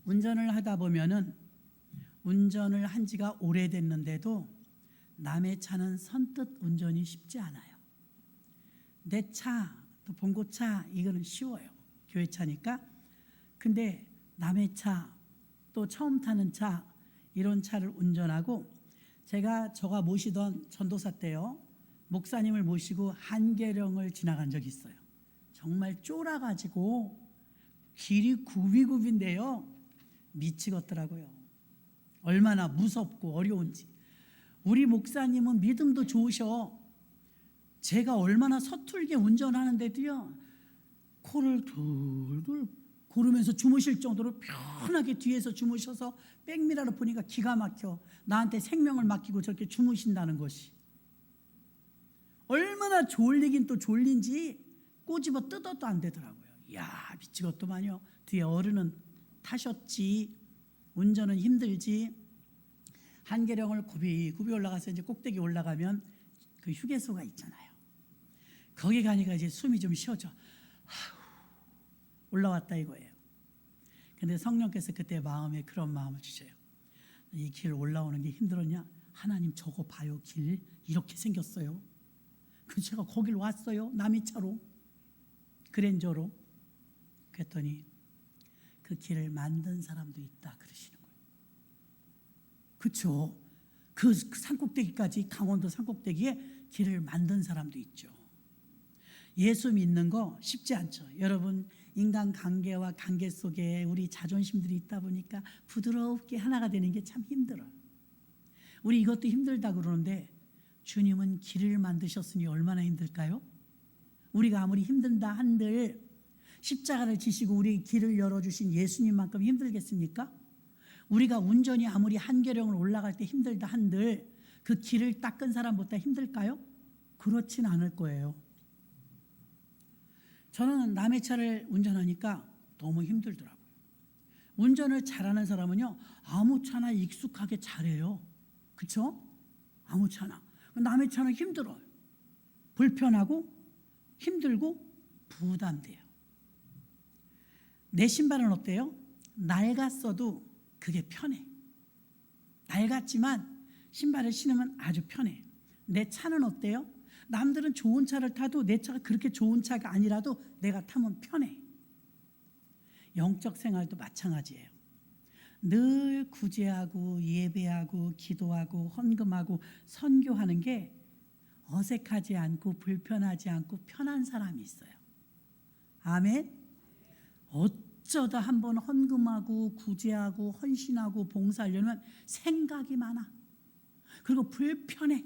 운전을 하다 보면은 운전을 한 지가 오래됐는데도 남의 차는 선뜻 운전이 쉽지 않아요. 내 차, 또 봉고차 이거는 쉬워요. 교회 차니까. 근데 남의 차, 또 처음 타는 차 이런 차를 운전하고 저가 모시던 전도사 때요. 목사님을 모시고 한계령을 지나간 적이 있어요. 정말 쫄아가지고 길이 굽이굽인데요. 미치겠더라고요. 얼마나 무섭고 어려운지. 우리 목사님은 믿음도 좋으셔. 제가 얼마나 서툴게 운전하는데도요. 코를 둘둘 고르면서 주무실 정도로 편하게 뒤에서 주무셔서 백미러로 보니까 기가 막혀. 나한테 생명을 맡기고 저렇게 주무신다는 것이. 얼마나 졸리긴 또 졸린지 꼬집어 뜯어도 안 되더라고요. 이야, 미치겠더만요. 뒤에 어른은 타셨지. 운전은 힘들지. 한계령을 굽이 올라가서 이제 꼭대기 올라가면 그 휴게소가 있잖아요. 거기 가니까 이제 숨이 좀 쉬어져. 올라왔다 이거예요. 근데 성령께서 그때 마음에 그런 마음을 주셔요. 이 길 올라오는 게 힘들었냐? 하나님 저거 봐요. 길 이렇게 생겼어요. 그 제가 거길 왔어요. 남의 차로 그랜저로. 그랬더니 그 길을 만든 사람도 있다 그러시는 거예요. 그렇죠. 그 산꼭대기까지 강원도 산꼭대기에 길을 만든 사람도 있죠. 예수 믿는 거 쉽지 않죠. 여러분 인간 관계와 관계 속에 우리 자존심들이 있다 보니까 부드럽게 하나가 되는 게 참 힘들어요. 우리 이것도 힘들다 그러는데 주님은 길을 만드셨으니 얼마나 힘들까요? 우리가 아무리 힘든다 한들 십자가를 지시고 우리 길을 열어주신 예수님만큼 힘들겠습니까? 우리가 운전이 아무리 한계령을 올라갈 때 힘들다 한들 그 길을 닦은 사람보다 힘들까요? 그렇진 않을 거예요. 저는 남의 차를 운전하니까 너무 힘들더라고요. 운전을 잘하는 사람은요, 아무 차나 익숙하게 잘해요. 그렇죠? 아무 차나. 남의 차는 힘들어요. 불편하고 힘들고 부담돼요. 내 신발은 어때요? 낡았어도 그게 편해. 낡았지만 신발을 신으면 아주 편해. 내 차는 어때요? 남들은 좋은 차를 타도 내 차가 그렇게 좋은 차가 아니라도 내가 타면 편해. 영적 생활도 마찬가지예요. 늘 구제하고 예배하고 기도하고 헌금하고 선교하는 게 어색하지 않고 불편하지 않고 편한 사람이 있어요. 아멘. 어쩌다 한번 헌금하고 구제하고 헌신하고 봉사하려면 생각이 많아. 그리고 불편해.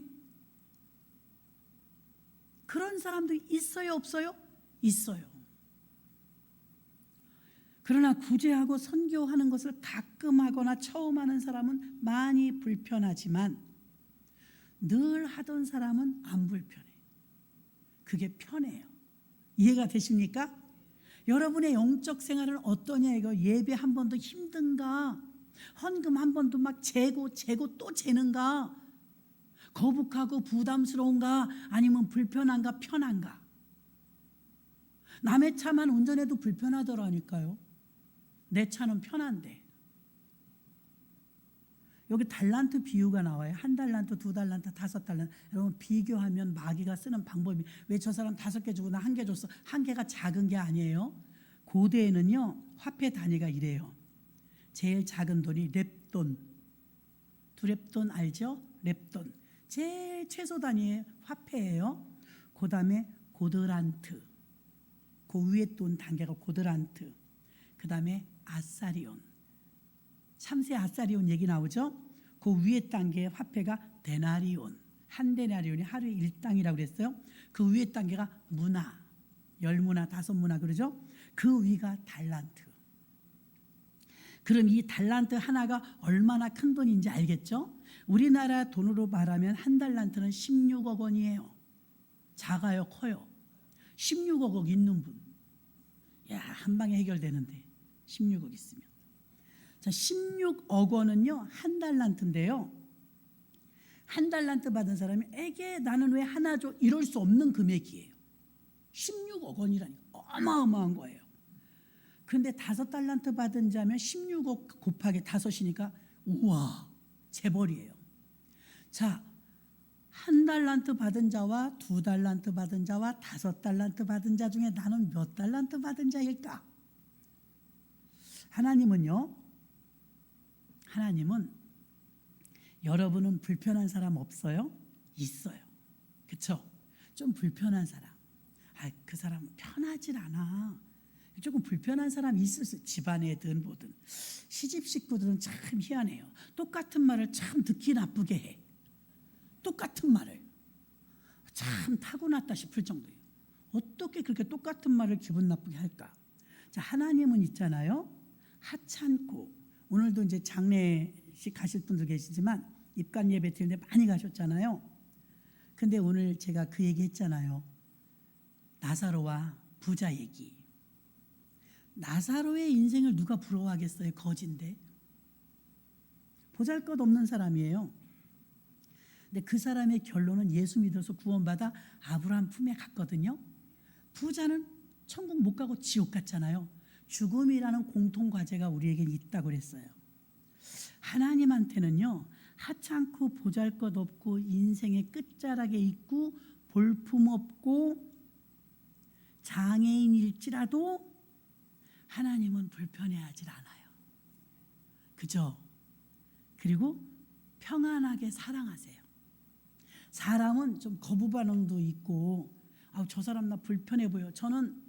그런 사람도 있어요, 없어요? 있어요. 그러나 구제하고 선교하는 것을 가끔 하거나 처음 하는 사람은 많이 불편하지만 늘 하던 사람은 안 불편해. 그게 편해요. 이해가 되십니까? 여러분의 영적 생활은 어떠냐 이거. 예배 한 번도 힘든가? 헌금 한 번도 막 재고 또 재는가? 거북하고 부담스러운가? 아니면 불편한가? 편한가? 남의 차만 운전해도 불편하더라니까요. 내 차는 편한데. 여기 달란트 비유가 나와요. 1달란트, 2달란트, 5달란트. 여러분 비교하면 마귀가 쓰는 방법이, 왜 저 사람 5개 주고 나 1개 줬어? 1개가 작은 게 아니에요. 고대에는요 화폐 단위가 이래요. 제일 작은 돈이 렙돈. 2렙돈 알죠? 렙돈. 제일 최소 단위의 화폐예요. 그 다음에 고드란트. 그 위에 돈 단계가 고드란트. 그 다음에 아사리온. 3세 아사리온 얘기 나오죠? 그 위에 단계의 화폐가 데나리온. 한 데나리온이 하루에 1당이라고 그랬어요. 그 위에 단계가 문화. 10문화, 5문화 그러죠? 그 위가 달란트. 그럼 이 달란트 하나가 얼마나 큰 돈인지 알겠죠? 우리나라 돈으로 말하면 1달란트는 16억 원이에요. 작아요, 커요? 16억 원 있는 분. 야, 한 방에 해결되는데 16억 있으면. 자, 16억 원은요 1달란트인데요. 1달란트 받은 사람이 에게 나는 왜 하나 줘? 이럴 수 없는 금액이에요. 16억 원이라니까 어마어마한 거예요. 근데 5달란트 받은 자면 16억 곱하기 5이니까 우와 재벌이에요. 자, 1달란트 받은 자와 2달란트 받은 자와 5달란트 받은 자 중에 나는 몇 달란트 받은 자일까? 하나님은 여러분은 불편한 사람 없어요? 있어요. 그렇죠? 좀 불편한 사람. 그 사람 편하질 않아. 조금 불편한 사람이 있을 수 있어요. 집안에든 뭐든. 시집 식구들은 참 희한해요. 똑같은 말을 참 듣기 나쁘게 해. 똑같은 말을. 참 타고났다 싶을 정도예요. 어떻게 그렇게 똑같은 말을 기분 나쁘게 할까? 자, 하나님은 있잖아요. 하찮고, 오늘도 이제 장례식 가실 분들 계시지만 입관 예배 드리는데 많이 가셨잖아요. 근데 오늘 제가 그 얘기 했잖아요. 나사로와 부자 얘기. 나사로의 인생을 누가 부러워하겠어요? 거지인데. 보잘것없는 사람이에요. 근데 그 사람의 결론은 예수 믿어서 구원받아 아브라함 품에 갔거든요. 부자는 천국 못 가고 지옥 갔잖아요. 죽음이라는 공통과제가 우리에게 있다고 그랬어요. 하나님한테는요, 하찮고 보잘것없고 인생의 끝자락에 있고 볼품없고 장애인일지라도 하나님은 불편해하지 않아요. 그죠? 그리고 평안하게 사랑하세요. 사람은 좀 거부 반응도 있고, 저 사람 나 불편해 보여. 저는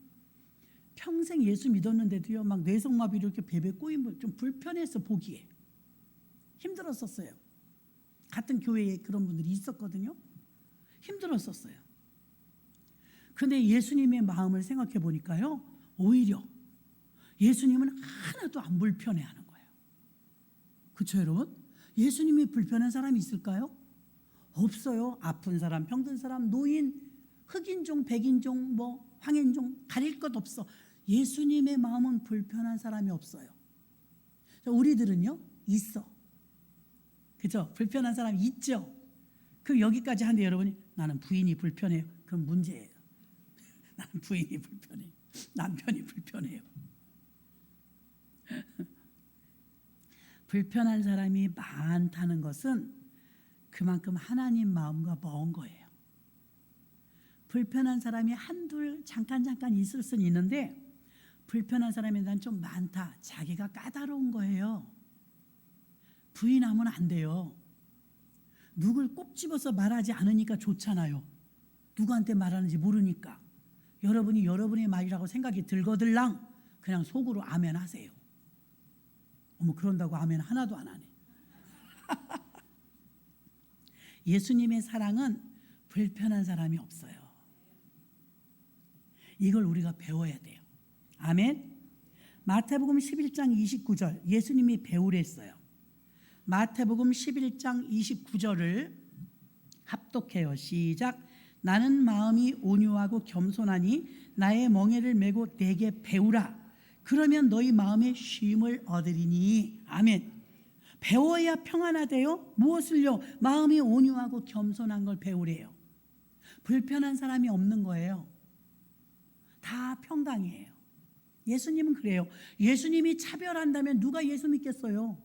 평생 예수 믿었는데도요, 막 뇌성마비로 이렇게 베베 꼬이면 좀 불편해서 보기에 힘들었었어요. 같은 교회에 그런 분들이 있었거든요. 힘들었었어요. 근데 예수님의 마음을 생각해 보니까요, 오히려 예수님은 하나도 안 불편해하는 거예요. 그렇죠, 여러분? 예수님이 불편한 사람이 있을까요? 없어요. 아픈 사람, 병든 사람, 노인, 흑인종, 백인종, 황인종 가릴 것 없어. 예수님의 마음은 불편한 사람이 없어요. 우리들은요, 있어. 그죠? 불편한 사람이 있죠. 그럼 여기까지 하는데 여러분이 나는 부인이 불편해요. 그럼 문제예요. 나는 부인이 불편해요. 남편이 불편해요. 불편한 사람이 많다는 것은 그만큼 하나님 마음과 먼 거예요. 불편한 사람이 한둘 잠깐 있을 수는 있는데 불편한 사람이 난 좀 많다. 자기가 까다로운 거예요. 부인하면 안 돼요. 누굴 꼭 집어서 말하지 않으니까 좋잖아요. 누구한테 말하는지 모르니까. 여러분이 여러분의 말이라고 생각이 들거들랑 그냥 속으로 아멘 하세요. 어머, 그런다고 아멘 하나도 안 하네. 예수님의 사랑은 불편한 사람이 없어요. 이걸 우리가 배워야 돼요. 아멘. 마태복음 11장 29절 예수님이 배우랬어요. 마태복음 11장 29절을 합독해요. 시작. 나는 마음이 온유하고 겸손하니 나의 멍에를 메고 내게 배우라. 그러면 너희 마음에 쉼을 얻으리니. 아멘. 배워야 평안하대요. 무엇을요? 마음이 온유하고 겸손한 걸 배우래요. 불편한 사람이 없는 거예요. 다 평강이에요. 예수님은 그래요. 예수님이 차별한다면 누가 예수 믿겠어요?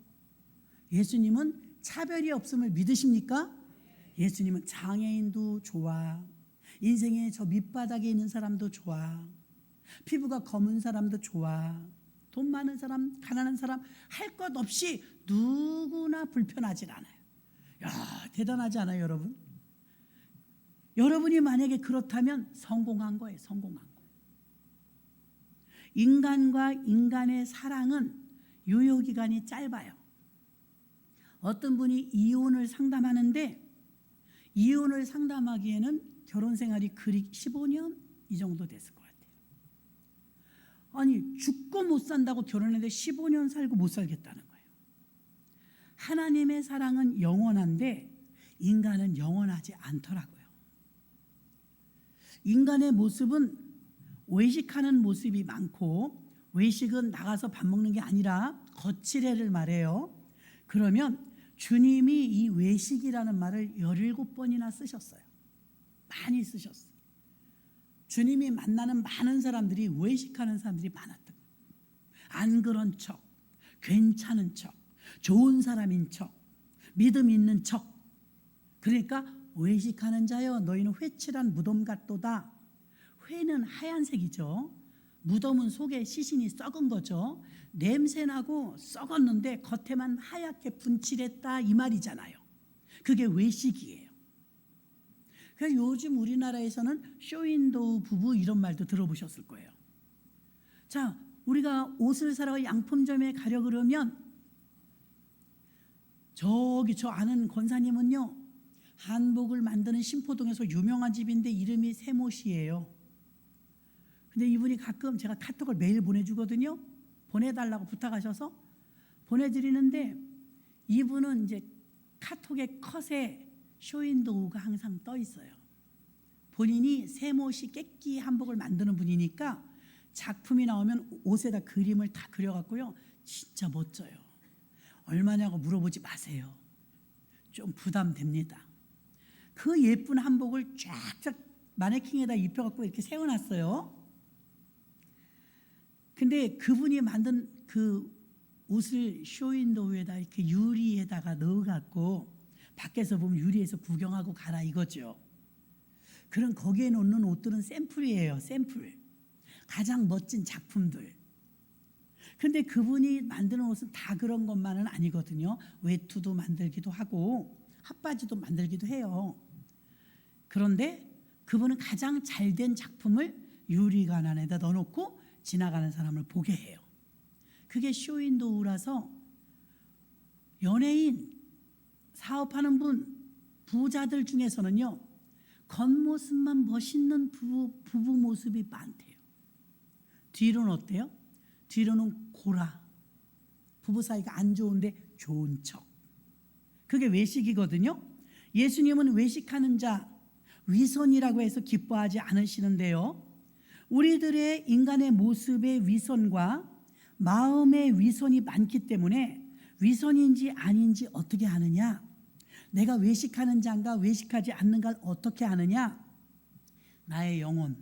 예수님은 차별이 없음을 믿으십니까? 예수님은 장애인도 좋아. 인생의 저 밑바닥에 있는 사람도 좋아. 피부가 검은 사람도 좋아. 돈 많은 사람, 가난한 사람 할 것 없이 누구나 불편하지 않아요. 야, 대단하지 않아요, 여러분? 여러분이 만약에 그렇다면 성공한 거예요. 성공한 거. 인간과 인간의 사랑은 유효기간이 짧아요. 어떤 분이 이혼을 상담하는데 이혼을 상담하기에는 결혼 생활이 그리 15년 이 정도 됐을 것 같아요. 아니, 죽고 못 산다고 결혼했는데 15년 살고 못 살겠다는 거예요. 하나님의 사랑은 영원한데 인간은 영원하지 않더라고요. 인간의 모습은 외식하는 모습이 많고, 외식은 나가서 밥 먹는 게 아니라 거칠애를 말해요. 그러면 주님이 이 외식이라는 말을 17번이나 쓰셨어요. 많이 쓰셨어요. 주님이 만나는 많은 사람들이 외식하는 사람들이 많았던 거예요. 안 그런 척, 괜찮은 척, 좋은 사람인 척, 믿음 있는 척. 그러니까 외식하는 자여 너희는 회칠한 무덤 같도다. 회는 하얀색이죠. 무덤은 속에 시신이 썩은 거죠. 냄새나고 썩었는데 겉에만 하얗게 분칠했다 이 말이잖아요. 그게 외식이에요. 그래서 요즘 우리나라에서는 쇼윈도우 부부 이런 말도 들어보셨을 거예요. 자, 우리가 옷을 사러 양품점에 가려 그러면 저기 저 아는 권사님은요, 한복을 만드는 신포동에서 유명한 집인데 이름이 세모씨예요. 근데 이분이 가끔 제가 카톡을 매일 보내주거든요. 보내달라고 부탁하셔서 보내드리는데 이분은 이제 카톡의 컷에 쇼윈도우가 항상 떠 있어요. 본인이 세모씨 깨끼 한복을 만드는 분이니까 작품이 나오면 옷에다 그림을 다 그려갖고요. 진짜 멋져요. 얼마냐고 물어보지 마세요. 좀 부담됩니다. 그 예쁜 한복을 쫙쫙 마네킹에다 입혀갖고 이렇게 세워놨어요. 근데 그분이 만든 그 옷을 쇼윈도우에다 이렇게 유리에다가 넣어갖고 밖에서 보면 유리에서 구경하고 가라 이거죠. 그럼 거기에 놓는 옷들은 샘플이에요. 샘플. 가장 멋진 작품들. 근데 그분이 만드는 옷은 다 그런 것만은 아니거든요. 외투도 만들기도 하고 핫바지도 만들기도 해요. 그런데 그분은 가장 잘된 작품을 유리관 안에다 넣어놓고 지나가는 사람을 보게 해요. 그게 쇼윈도우라서 연예인, 사업하는 분, 부자들 중에서는요, 겉모습만 멋있는 부부 모습이 많대요. 뒤로는 어때요? 뒤로는 고라. 부부 사이가 안 좋은데 좋은 척. 그게 외식이거든요. 예수님은 외식하는 자, 위선이라고 해서 기뻐하지 않으시는데요. 우리들의 인간의 모습의 위선과 마음의 위선이 많기 때문에 위선인지 아닌지 어떻게 아느냐? 내가 외식하는 자인가 외식하지 않는가 어떻게 아느냐? 나의 영혼,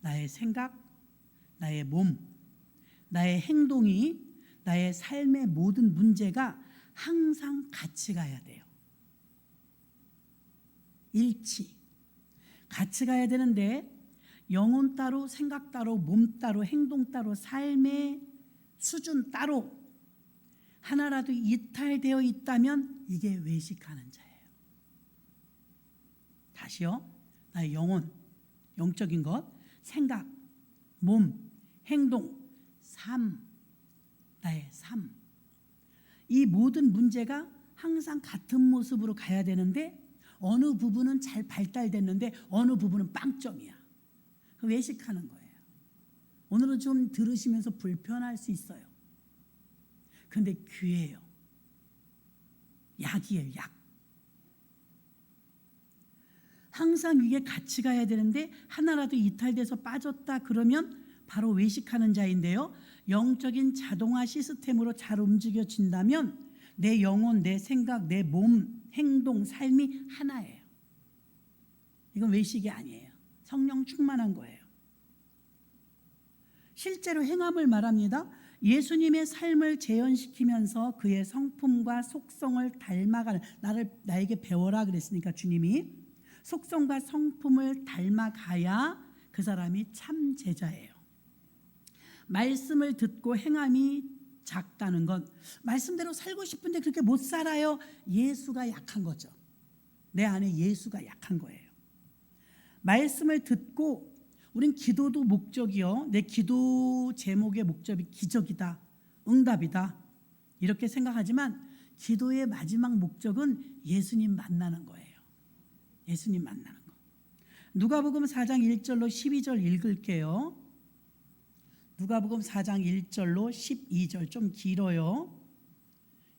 나의 생각, 나의 몸, 나의 행동이 나의 삶의 모든 문제가 항상 같이 가야 돼요. 일치. 같이 가야 되는데 영혼 따로, 생각 따로, 몸 따로, 행동 따로, 삶의 수준 따로 하나라도 이탈되어 있다면 이게 외식하는 자예요. 다시요. 나의 영혼, 영적인 것, 생각, 몸, 행동, 삶, 나의 삶. 이 모든 문제가 항상 같은 모습으로 가야 되는데 어느 부분은 잘 발달됐는데 어느 부분은 빵점이야. 외식하는 거예요. 오늘은 좀 들으시면서 불편할 수 있어요. 근데 귀해요. 약이에요, 약. 항상 이게 같이 가야 되는데 하나라도 이탈돼서 빠졌다 그러면 바로 외식하는 자인데요. 영적인 자동화 시스템으로 잘 움직여진다면 내 영혼, 내 생각, 내 몸, 행동, 삶이 하나예요. 이건 외식이 아니에요. 성령 충만한 거예요. 실제로 행함을 말합니다. 예수님의 삶을 재현시키면서 그의 성품과 속성을 닮아가는, 나에게 배워라 그랬으니까 주님이 속성과 성품을 닮아가야 그 사람이 참 제자예요. 말씀을 듣고 행함이 작다는 건 말씀대로 살고 싶은데 그렇게 못 살아요. 예수가 약한 거죠. 내 안에 예수가 약한 거예요. 말씀을 듣고 우린 기도도 목적이요. 내 기도 제목의 목적이 기적이다, 응답이다 이렇게 생각하지만 기도의 마지막 목적은 예수님 만나는 거예요. 예수님 만나는 거. 누가복음 4장 1절로 12절 읽을게요. 누가복음 4장 1절로 12절 좀 길어요.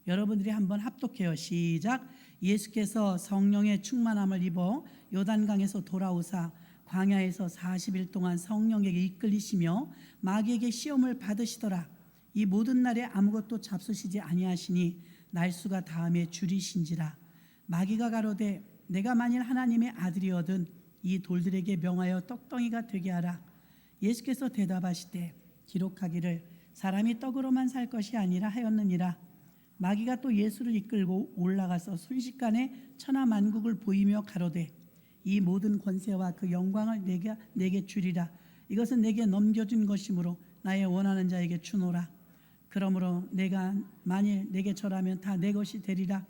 여러분들이 한번 합독해요. 시작. 예수께서 성령의 충만함을 입어 요단강에서 돌아오사 광야에서 40일 동안 성령에게 이끌리시며 마귀에게 시험을 받으시더라. 이 모든 날에 아무것도 잡수시지 아니하시니 날수가 다음에 줄이신지라. 마귀가 가로되 내가 만일 하나님의 아들이거든 이 돌들에게 명하여 떡덩이가 되게 하라. 예수께서 대답하시되 기록하기를 사람이 떡으로만 살 것이 아니라 하였느니라. 마귀가 또 예수를 이끌고 올라가서 순식간에 천하만국을 보이며 가로되 이 모든 권세와 그 영광을 내게 주리라. 이것은 내게 넘겨준 것이므로 나의 원하는 자에게 주노라. 그러므로 내가 만일 내게 절하면 다 내 것이 되리라.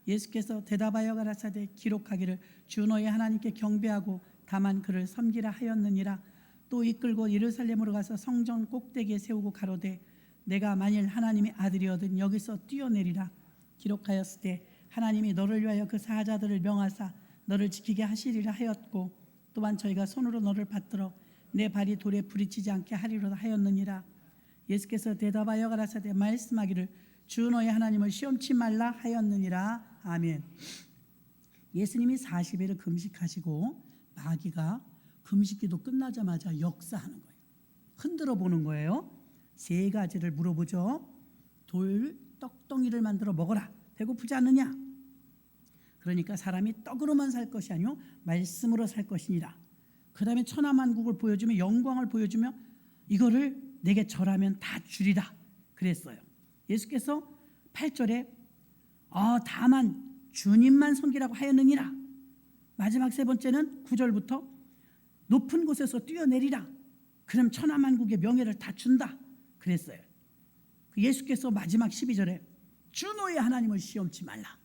예수께서 대답하여 가라사대 기록하기를 주 너의 하나님께 경배하고 다만 그를 섬기라 하였느니라. 또 이끌고 예루살렘으로 가서 성전 꼭대기에 세우고 가로되 내가 만일 하나님의 아들이거든 여기서 뛰어내리라. 기록하였으되 하나님이 너를 위하여 그 사자들을 명하사 너를 지키게 하시리라 하였고 또한 저희가 손으로 너를 받들어 내 발이 돌에 부딪히지 않게 하리로다 하였느니라. 예수께서 대답하여 가라사대 말씀하기를 주 너의 하나님을 시험치 말라 하였느니라. 아멘. 예수님이 40일을 금식하시고 마귀가 금식기도 끝나자마자 역사하는 거예요. 흔들어 보는 거예요. 세 가지를 물어보죠. 돌 떡덩이를 만들어 먹어라. 배고프지 않느냐? 그러니까 사람이 떡으로만 살 것이 아니요 말씀으로 살 것이니라. 그 다음에 천하만국을 보여주며 영광을 보여주며 이거를 내게 절하면 다 주리라 그랬어요. 예수께서 8절에 다만 주님만 섬기라고 하였느니라. 마지막 세 번째는 9절부터 높은 곳에서 뛰어내리라. 그럼 천하만국의 명예를 다 준다 그랬어요. 예수께서 마지막 12절에 주 너의 하나님을 시험치 말라.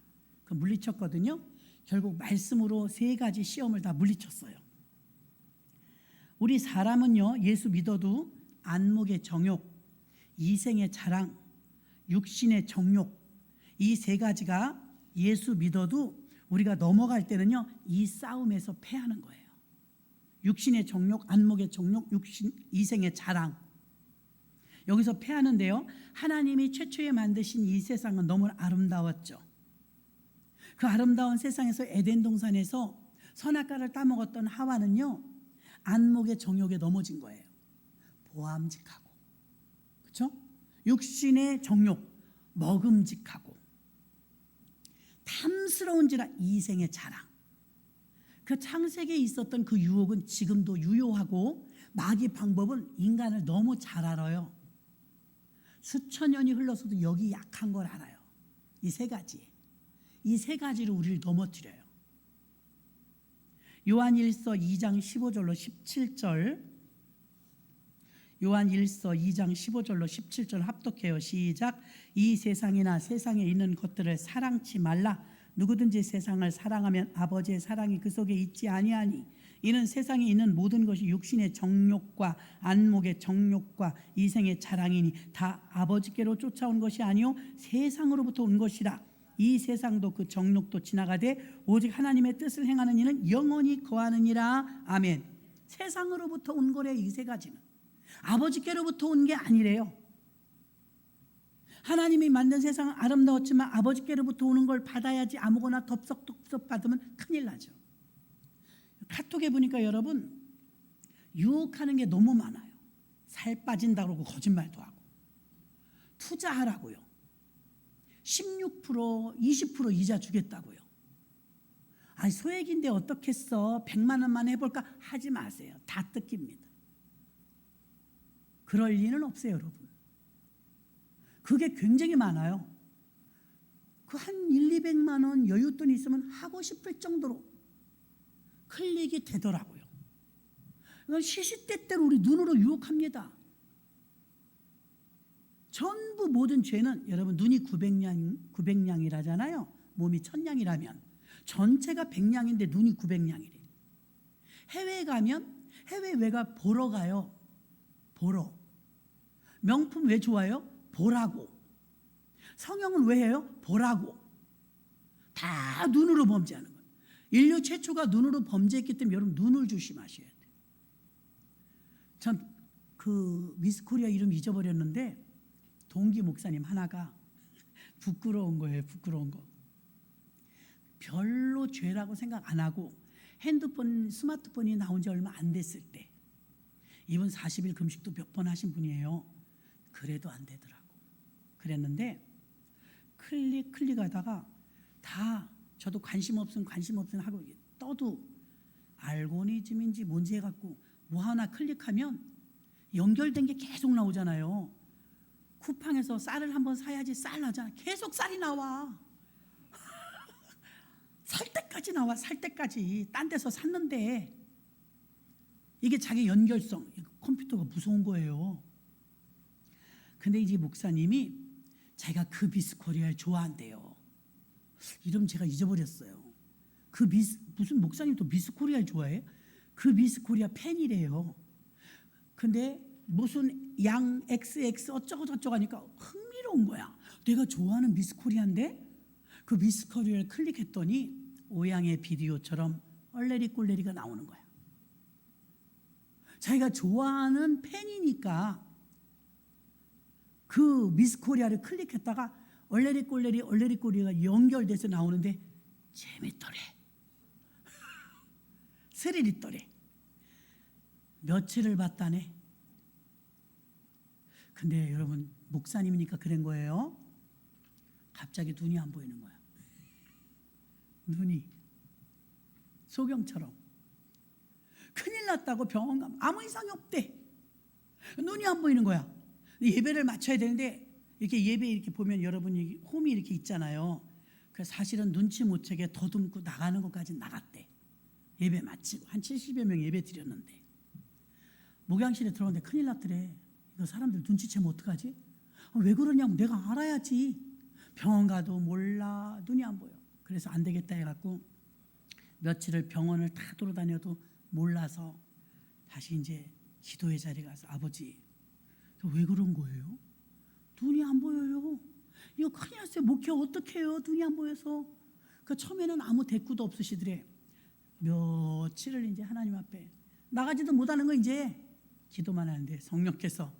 그 물리쳤거든요. 결국 말씀으로 세 가지 시험을 다 물리쳤어요. 우리 사람은요 예수 믿어도 안목의 정욕, 이생의 자랑, 육신의 정욕 이 세 가지가 예수 믿어도 우리가 넘어갈 때는요 이 싸움에서 패하는 거예요. 육신의 정욕, 안목의 정욕, 이생의 자랑 여기서 패하는데요. 하나님이 최초에 만드신 이 세상은 너무 아름다웠죠. 그 아름다운 세상에서 에덴 동산에서 선악과를 따먹었던 하와는요 안목의 정욕에 넘어진 거예요. 보암직하고 그렇죠? 육신의 정욕 먹음직하고 탐스러운지라 이생의 자랑. 그 창세기에 있었던 그 유혹은 지금도 유효하고 마귀 방법은 인간을 너무 잘 알아요. 수천 년이 흘러서도 여기 약한 걸 알아요. 이 세 가지. 이 세 가지로 우리를 넘어뜨려요. 요한일서 2장 15절로 17절 요한일서 2장 15절로 17절 합독해요. 시작. 이 세상이나 세상에 있는 것들을 사랑치 말라. 누구든지 세상을 사랑하면 아버지의 사랑이 그 속에 있지 아니하니 이는 세상에 있는 모든 것이 육신의 정욕과 안목의 정욕과 이생의 자랑이니 다 아버지께로 쫓아온 것이 아니요 세상으로부터 온 것이라. 이 세상도 그 정욕도 지나가되 오직 하나님의 뜻을 행하는 이는 영원히 거하느니라. 아멘. 세상으로부터 온 거래. 이 세 가지는 아버지께로부터 온 게 아니래요. 하나님이 만든 세상은 아름다웠지만 아버지께로부터 오는 걸 받아야지 아무거나 덥석덥석 받으면 큰일 나죠. 카톡에 보니까 여러분 유혹하는 게 너무 많아요. 살 빠진다고 그러고 거짓말도 하고 투자하라고요. 16% 20% 이자 주겠다고요. 아니 소액인데 어떻겠어. 100만 원만 해볼까. 하지 마세요. 다 뜯깁니다. 그럴 리는 없어요 여러분. 그게 굉장히 많아요. 그 한 1, 200만 원 여윳돈 있으면 하고 싶을 정도로 클릭이 되더라고요. 시시때때로 우리 눈으로 유혹합니다. 전부 모든 죄는 여러분 눈이 900냥이라잖아요. 몸이 1000냥이라면 전체가 100냥인데 눈이 900냥이래. 해외에 가면 해외 외가 보러 가요. 보러. 명품 왜 좋아요? 보라고. 성형은 왜 해요? 보라고. 다 눈으로 범죄하는 거예요. 인류 최초가 눈으로 범죄했기 때문에 여러분 눈을 조심하셔야 돼요. 전 그 미스코리아 이름 잊어버렸는데 동기 목사님 하나가 부끄러운 거예요. 부끄러운 거. 별로 죄라고 생각 안 하고 핸드폰 스마트폰이 나온 지 얼마 안 됐을 때 이분 40일 금식도 몇 번 하신 분이에요. 그래도 안 되더라고. 그랬는데 클릭하다가 다 저도 관심 없음 하고 떠도 알고리즘인지 뭔지 해갖고 뭐 하나 클릭하면 연결된 게 계속 나오잖아요. 쿠팡에서 쌀을 한번 사야지 쌀 나잖아. 계속 쌀이 나와. 살 때까지 나와. 살 때까지. 딴 데서 샀는데 이게 자기 연결성, 컴퓨터가 무서운 거예요. 근데 이제 목사님이 제가 그 미스 코리아를 좋아한대요. 이름 제가 잊어버렸어요. 무슨 목사님도 미스 코리아를 좋아해? 그 미스 코리아 팬이래요. 근데 무슨 양 XX 어쩌고 저쩌고 하니까 흥미로운 거야. 내가 좋아하는 미스 코리아인데 그 미스 코리아를 클릭했더니 오양의 비디오처럼 얼레리 꼴레리가 나오는 거야. 자기가 좋아하는 팬이니까 그 미스 코리아를 클릭했다가 얼레리 꼴레리가 연결돼서 나오는데 재밌더래. 스릴 있더래. 며칠을 봤다네. 근데 여러분 목사님이니까 그런 거예요. 갑자기 눈이 안 보이는 거야. 눈이 소경처럼. 큰일 났다고 병원 가면 아무 이상이 없대. 눈이 안 보이는 거야. 예배를 마쳐야 되는데 이렇게 예배 이렇게 보면 여러분이 홈이 이렇게 있잖아요. 그래서 사실은 눈치 못 채게 더듬고 나가는 것까지 나갔대. 예배 마치고 한 70여 명 예배 드렸는데 목양실에 들어오는데 큰일 났더래. 이거 사람들 눈치채면 어떡하지? 왜 그러냐면 내가 알아야지. 병원 가도 몰라. 눈이 안 보여. 그래서 안 되겠다 해갖고 며칠을 병원을 다 돌아다녀도 몰라서 다시 이제 기도의 자리에 가서 아버지 왜 그런 거예요? 눈이 안 보여요. 이거 큰일 났어요. 목회 어떻게 해요? 눈이 안 보여서. 그 처음에는 아무 대꾸도 없으시더래. 며칠을 이제 하나님 앞에 나가지도 못하는 거 이제 기도만 하는데 성령께서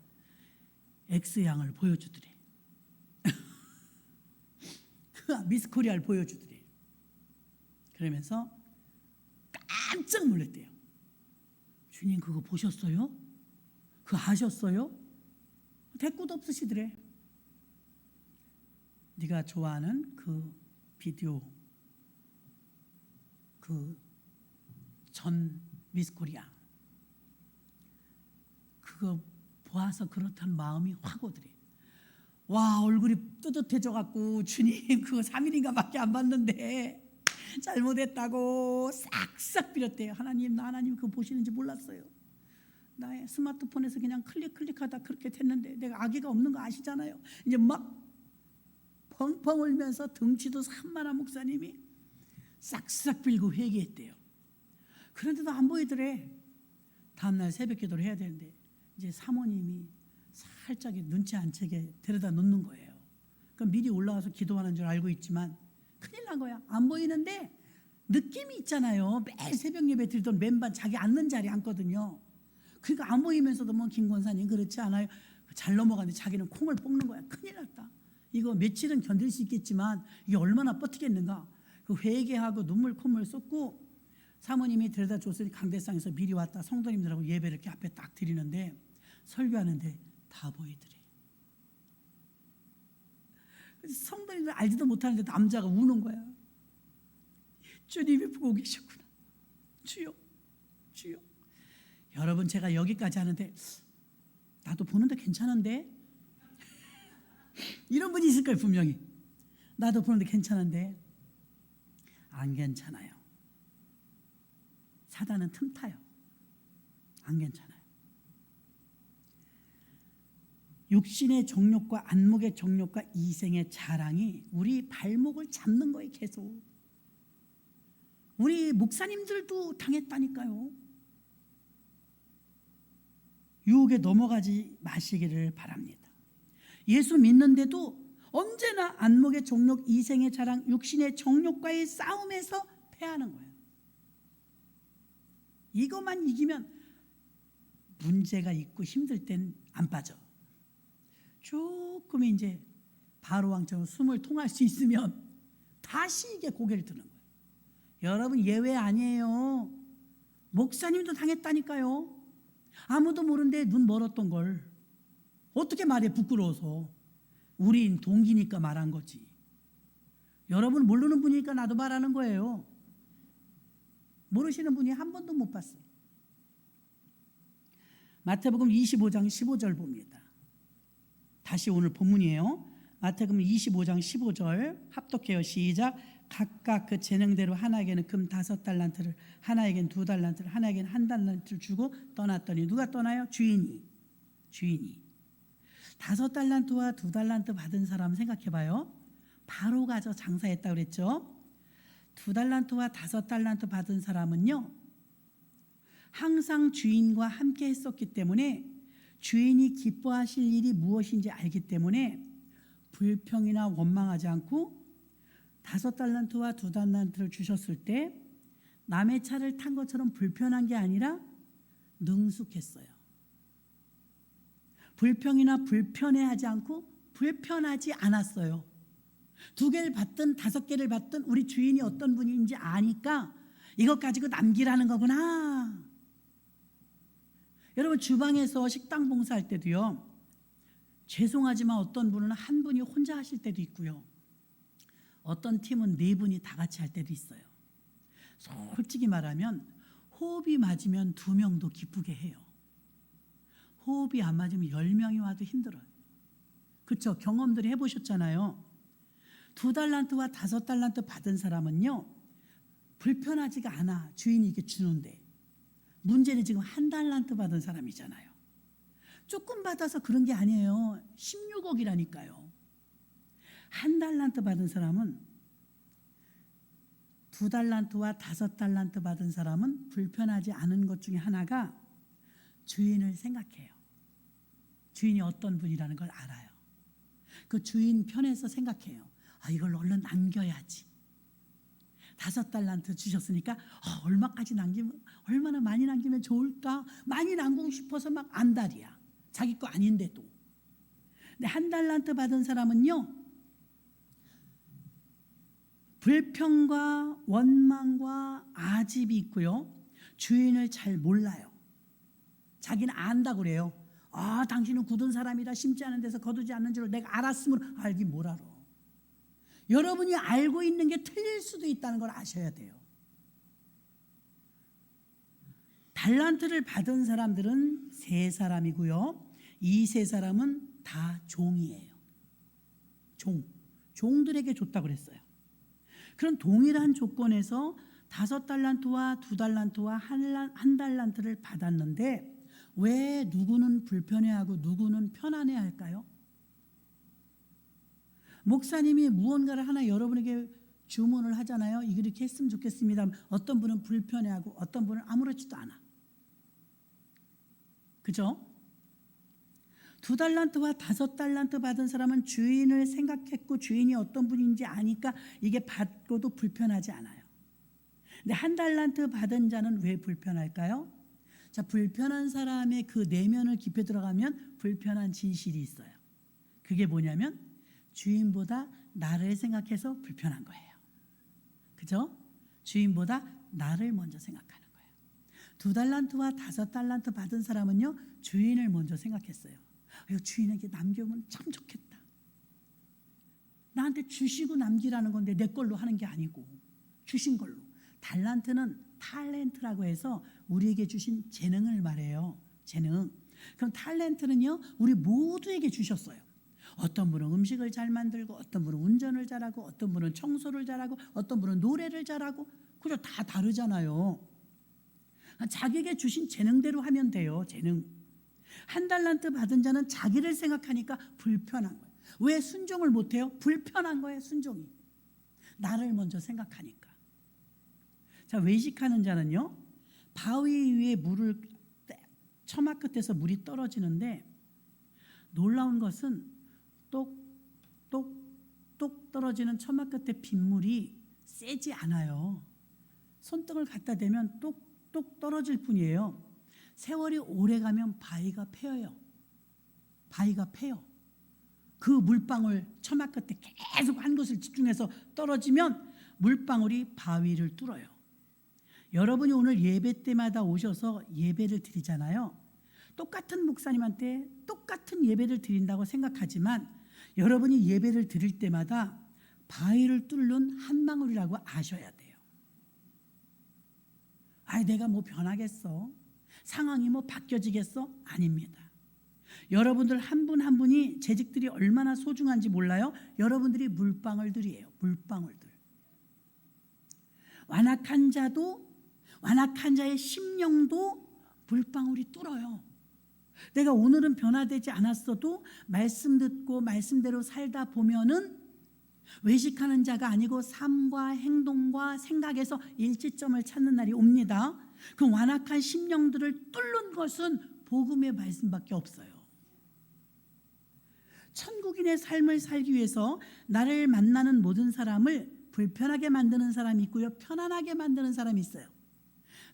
X양을 보여주더래. 그 미스 코리아를 보여주더래. 그러면서 깜짝 놀랐대요. 주님 그거 보셨어요? 그거 아셨어요? 대꾸도 없으시더래. 네가 좋아하는 그 비디오 그 전 미스 코리아 그거 보아서 그렇단 마음이 확 오더래. 와 얼굴이 뜨뜻해져 갖고 주님 그거 3일인가 밖에 안 봤는데 잘못했다고 싹싹 빌었대요. 하나님 나 하나님 그거 보시는지 몰랐어요. 나의 스마트폰에서 그냥 클릭하다 그렇게 됐는데 내가 악의가 없는 거 아시잖아요. 이제 막 펑펑 울면서 등치도 산만한 목사님이 싹싹 빌고 회개했대요. 그런데도 안 보이더래. 다음날 새벽 기도를 해야 되는데 이제 사모님이 살짝 눈치 안 채게 데려다 놓는 거예요. 그럼 미리 올라와서 기도하는 줄 알고 있지만 큰일 난 거야. 안 보이는데 느낌이 있잖아요. 매일 새벽 예배 드리던 맨반 자기 앉는 자리에 앉거든요. 그러니까 안 보이면서도 뭐 김권사님 그렇지 않아요. 잘 넘어가는데 자기는 콩을 뽑는 거야. 큰일 났다. 이거 며칠은 견딜 수 있겠지만 이게 얼마나 버티겠는가. 그 회개하고 눈물 콧물 쏟고 사모님이 데려다 줬으니 강대상에서 미리 왔다 성도님들하고 예배를 이렇게 앞에 딱 드리는데 설교하는데 다 보이더래. 성도님들 알지도 못하는데 남자가 우는 거야. 주님이 보고 계셨구나. 주여 주여. 여러분 제가 여기까지 하는데 나도 보는데 괜찮은데 이런 분이 있을 거예요. 분명히 나도 보는데 괜찮은데 안 괜찮아요. 사단은 틈타요. 안 괜찮아요. 육신의 정욕과 안목의 정욕과 이생의 자랑이 우리 발목을 잡는 거예요. 계속. 우리 목사님들도 당했다니까요. 유혹에 넘어가지 마시기를 바랍니다. 예수 믿는데도 언제나 안목의 정욕, 이생의 자랑, 육신의 정욕과의 싸움에서 패하는 거예요. 이것만 이기면 문제가 있고 힘들 땐 안 빠져. 조금 이제 바로왕처럼 숨을 통할 수 있으면 다시 이게 고개를 드는 거예요. 여러분 예외 아니에요. 목사님도 당했다니까요. 아무도 모르는데 눈 멀었던 걸 어떻게 말해. 부끄러워서. 우린 동기니까 말한 거지. 여러분 모르는 분이니까 나도 말하는 거예요. 모르시는 분이 한 번도 못 봤어요. 마태복음 25장 15절 봅니다. 다시 오늘 본문이에요. 마태복음 25장 15절 합독해요. 시작. 각각 그 재능대로 하나에게는 금 5달란트를, 하나에게는 2달란트를, 하나에게는 1달란트를 주고 떠났더니 누가 떠나요? 주인이. 5달란트와 2달란트 받은 사람 생각해봐요. 바로 가서 장사했다고 그랬죠. 2달란트와 5달란트 받은 사람은요, 항상 주인과 함께 했었기 때문에 주인이 기뻐하실 일이 무엇인지 알기 때문에 불평이나 원망하지 않고 5달란트와 2달란트를 주셨을 때 남의 차를 탄 것처럼 불편한 게 아니라 능숙했어요. 불평이나 불편해하지 않고 불편하지 않았어요. 2개를 받든 5개를 받든 우리 주인이 어떤 분인지 아니까 이것 가지고 남기라는 거구나. 여러분, 주방에서 식당 봉사할 때도요, 죄송하지만 어떤 분은 한 분이 혼자 하실 때도 있고요, 어떤 팀은 4분이 다 같이 할 때도 있어요. 솔직히 말하면 호흡이 맞으면 2명도 기쁘게 해요. 호흡이 안 맞으면 10명이 와도 힘들어요. 그렇죠? 경험들이 해보셨잖아요. 2달란트와 5달란트 받은 사람은요, 불편하지가 않아. 주인이 이게 주는데. 문제는 지금 1달란트 받은 사람이잖아요. 조금 받아서 그런 게 아니에요. 16억이라니까요. 1달란트 받은 사람은, 2달란트와 5달란트 받은 사람은 불편하지 않은 것 중에 하나가 주인을 생각해요. 주인이 어떤 분이라는 걸 알아요. 그 주인 편에서 생각해요. 이걸 얼른 남겨야지. 5달란트 주셨으니까 얼마까지 남기면, 얼마나 많이 남기면 좋을까? 많이 남기고 싶어서 막 안달이야. 자기 거 아닌데도. 근데 1달란트 받은 사람은요, 불평과 원망과 아집이 있고요, 주인을 잘 몰라요. 자기는 안다고 그래요. 당신은 굳은 사람이라 심지 않은 데서 거두지 않는 줄 내가 알았으면. 알기 뭘 알아. 여러분이 알고 있는 게 틀릴 수도 있다는 걸 아셔야 돼요. 달란트를 받은 사람들은 3사람이고요, 이 3사람은 다 종이에요. 종들에게 줬다고 그랬어요. 그런 동일한 조건에서 5달란트와 2달란트와 1달란트를 받았는데 왜 누구는 불편해하고 누구는 편안해할까요? 목사님이 무언가를 하나 여러분에게 주문을 하잖아요. 이렇게 했으면 좋겠습니다. 어떤 분은 불편해하고 어떤 분은 아무렇지도 않아. 그죠? 2달란트와 5달란트 받은 사람은 주인을 생각했고 주인이 어떤 분인지 아니까 이게 받고도 불편하지 않아요. 근데 1달란트 받은 자는 왜 불편할까요? 자, 불편한 사람의 그 내면을 깊이 들어가면 불편한 진실이 있어요. 그게 뭐냐면 주인보다 나를 생각해서 불편한 거예요. 그죠? 주인보다 나를 먼저 생각하는 거예요. 2달란트와 5달란트 받은 사람은요, 주인을 먼저 생각했어요. 주인에게 남겨면 참 좋겠다. 나한테 주시고 남기라는 건데 내 걸로 하는 게 아니고 주신 걸로. 달란트는 탤런트라고 해서 우리에게 주신 재능을 말해요. 재능. 그럼 탤런트는요, 우리 모두에게 주셨어요. 어떤 분은 음식을 잘 만들고, 어떤 분은 운전을 잘하고, 어떤 분은 청소를 잘하고, 어떤 분은 노래를 잘하고, 그죠? 다 다르잖아요. 자기에게 주신 재능대로 하면 돼요. 재능. 1달란트 받은 자는 자기를 생각하니까 불편한 거예요. 왜 순종을 못해요? 불편한 거예요. 순종이. 나를 먼저 생각하니까. 자, 외식하는 자는요, 바위 위에 물을, 처마 끝에서 물이 떨어지는데 놀라운 것은 똑똑똑 떨어지는 처마 끝에 빗물이 세지 않아요. 손등을 갖다 대면 똑똑 떨어질 뿐이에요. 세월이 오래 가면 바위가 패여요. 바위가 패요. 그 물방울 처마 끝에 계속 한 곳을 집중해서 떨어지면 물방울이 바위를 뚫어요. 여러분이 오늘 예배 때마다 오셔서 예배를 드리잖아요. 똑같은 목사님한테 똑같은 예배를 드린다고 생각하지만 여러분이 예배를 드릴 때마다 바위를 뚫는 한 방울이라고 아셔야 돼요. 내가 뭐 변하겠어? 상황이 뭐 바뀌어지겠어? 아닙니다. 여러분들 한 분 한 분이 재직들이 얼마나 소중한지 몰라요? 여러분들이 물방울들이에요. 물방울들. 완악한 자의 심령도 물방울이 뚫어요. 내가 오늘은 변화되지 않았어도 말씀 듣고 말씀대로 살다 보면은 외식하는 자가 아니고 삶과 행동과 생각에서 일치점을 찾는 날이 옵니다. 그 완악한 심령들을 뚫는 것은 복음의 말씀밖에 없어요. 천국인의 삶을 살기 위해서 나를 만나는 모든 사람을 불편하게 만드는 사람이 있고요, 편안하게 만드는 사람이 있어요.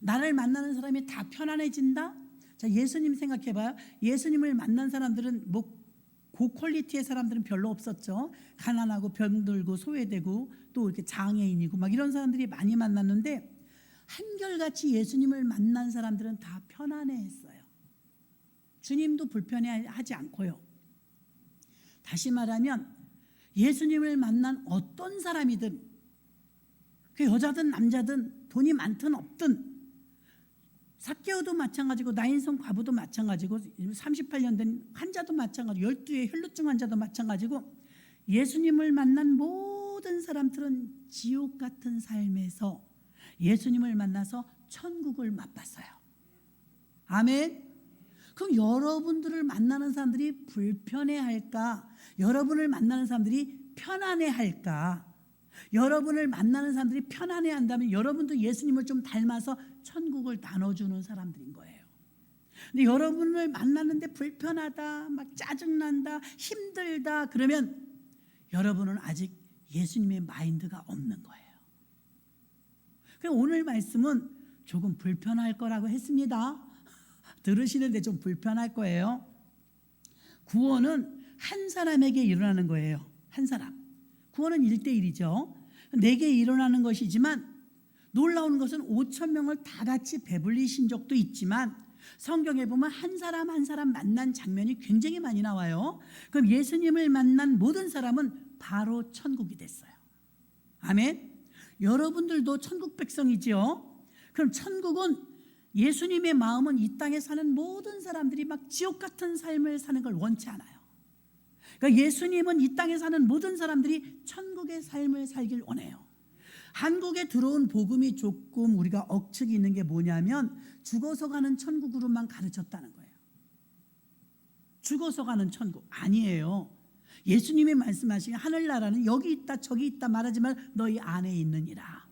나를 만나는 사람이 다 편안해진다? 자, 예수님 생각해봐요. 예수님을 만난 사람들은 고퀄리티의 사람들은 별로 없었죠. 가난하고 병들고 소외되고 또 이렇게 장애인이고 막 이런 사람들이 많이 만났는데, 한결같이 예수님을 만난 사람들은 다 편안해했어요. 주님도 불편해하지 않고요. 다시 말하면 예수님을 만난 어떤 사람이든, 그 여자든 남자든 돈이 많든 없든, 삭개오도 마찬가지고 나인성 과부도 마찬가지고 38년 된 환자도 마찬가지고 12의 혈루증 환자도 마찬가지고, 예수님을 만난 모든 사람들은 지옥 같은 삶에서 예수님을 만나서 천국을 맛봤어요. 아멘. 그럼 여러분들을 만나는 사람들이 불편해할까? 여러분을 만나는 사람들이 편안해할까? 여러분을 만나는 사람들이 편안해한다면 여러분도 예수님을 좀 닮아서 천국을 나눠주는 사람들인 거예요. 근데 여러분을 만났는데 불편하다, 막 짜증난다, 힘들다 그러면 여러분은 아직 예수님의 마인드가 없는 거예요. 그럼 오늘 말씀은 조금 불편할 거라고 했습니다. 들으시는데 좀 불편할 거예요. 구원은 한 사람에게 일어나는 거예요. 한 사람. 구원은 1대1이죠. 내게 일어나는 것이지만, 놀라운 것은 5천 명을 다 같이 배불리신 적도 있지만 성경에 보면 한 사람 한 사람 만난 장면이 굉장히 많이 나와요. 그럼 예수님을 만난 모든 사람은 바로 천국이 됐어요. 아멘. 여러분들도 천국 백성이지요. 그럼 천국은, 예수님의 마음은 이 땅에 사는 모든 사람들이 막 지옥 같은 삶을 사는 걸 원치 않아요. 그러니까 예수님은 이 땅에 사는 모든 사람들이 천국의 삶을 살길 원해요. 한국에 들어온 복음이 조금 우리가 억측이 있는 게 뭐냐면, 죽어서 가는 천국으로만 가르쳤다는 거예요. 죽어서 가는 천국 아니에요. 예수님이 말씀하신 하늘나라는 여기 있다 저기 있다 말하지 말 너희 안에 있느니라.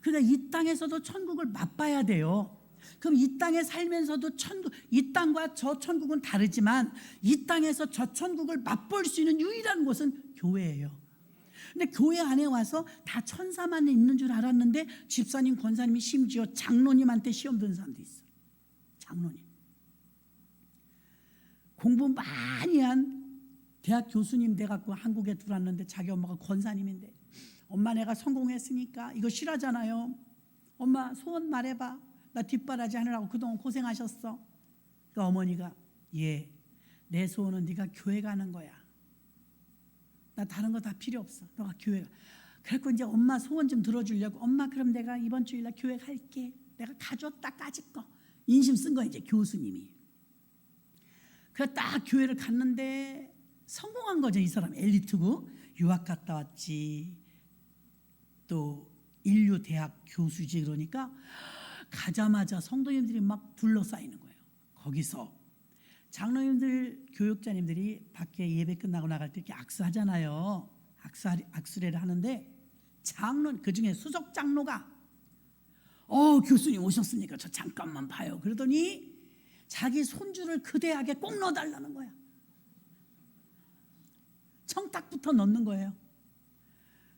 그러니까 이 땅에서도 천국을 맛봐야 돼요. 그럼 이 땅에 살면서도 천국, 이 땅과 저 천국은 다르지만 이 땅에서 저 천국을 맛볼 수 있는 유일한 곳은 교회예요. 근데 교회 안에 와서 다 천사만 있는 줄 알았는데 집사님, 권사님이, 심지어 장로님한테 시험 든 사람도 있어요. 장로님. 공부 많이 한 대학 교수님 돼갖고 한국에 들어왔는데 자기 엄마가 권사님인데, 엄마 내가 성공했으니까 이거 싫어하잖아요. 엄마 소원 말해봐. 나 뒷바라지 하느라고 그동안 고생하셨어. 그 어머니가, 예, 내 소원은 네가 교회 가는 거야. 나 다른 거 다 필요 없어. 너가 교회 가. 그래서 이제 엄마 소원 좀 들어주려고, 엄마 그럼 내가 이번 주일날 교회 갈게. 내가 가져왔다 까짓 거. 인심 쓴 거야 이제 교수님이. 그래서 딱 교회를 갔는데 성공한 거죠. 이 사람 엘리트고, 유학 갔다 왔지, 또 인류 대학 교수지. 그러니까 가자마자 성도님들이 막 둘러싸이는 거예요. 거기서 장로님들, 교육자님들이 밖에 예배 끝나고 나갈 때 이렇게 악수하잖아요. 악수례를 하는데, 장로, 그중에 수석 장로가 교수님 오셨으니까 저 잠깐만 봐요. 그러더니 자기 손주를 그 대학에 꼭 넣어달라는 거야. 청탁부터 넣는 거예요.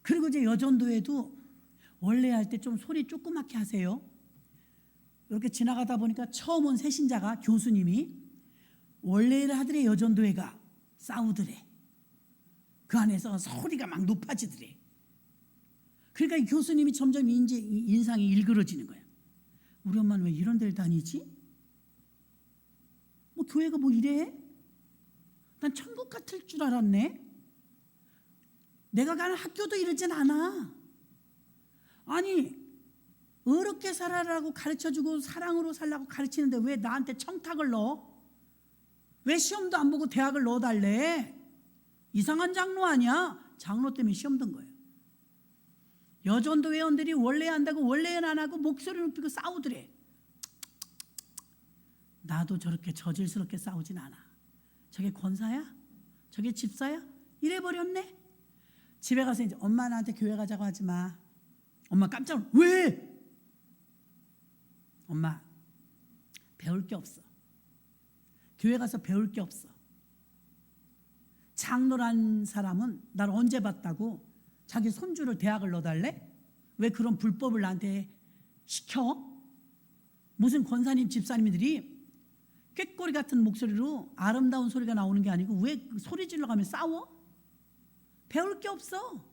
그리고 이제 여전도에도 원래 할 때 좀 소리 조그맣게 하세요. 이렇게 지나가다 보니까 처음 온 새신자가, 교수님이 원래를 하더래. 여전도회가 싸우더래. 그 안에서 소리가 막 높아지더래. 그러니까 이 교수님이 점점 이제 인상이 일그러지는 거야. 우리 엄마는 왜 이런 데를 다니지? 뭐 교회가 뭐 이래? 난 천국 같을 줄 알았네. 내가 가는 학교도 이러진 않아. 아니, 어렵게 살아라고 가르쳐주고 사랑으로 살라고 가르치는데 왜 나한테 청탁을 넣어? 왜 시험도 안 보고 대학을 넣어달래? 이상한 장로 아니야? 장로 때문에 시험 든 거예요. 여전도 회원들이 원래 한다고 원래는 안 하고 목소리 높이고 싸우더래. 나도 저렇게 저질스럽게 싸우진 않아. 저게 권사야? 저게 집사야? 이래버렸네. 집에 가서 이제 엄마 나한테 교회 가자고 하지 마. 엄마 깜짝 놀라. 왜? 엄마 배울 게 없어. 교회 가서 배울 게 없어. 장로란 사람은 날 언제 봤다고 자기 손주를 대학을 넣어달래? 왜 그런 불법을 나한테 시켜? 무슨 권사님 집사님들이 꾀꼬리 같은 목소리로 아름다운 소리가 나오는 게 아니고 왜 소리 질러가며 싸워? 배울 게 없어.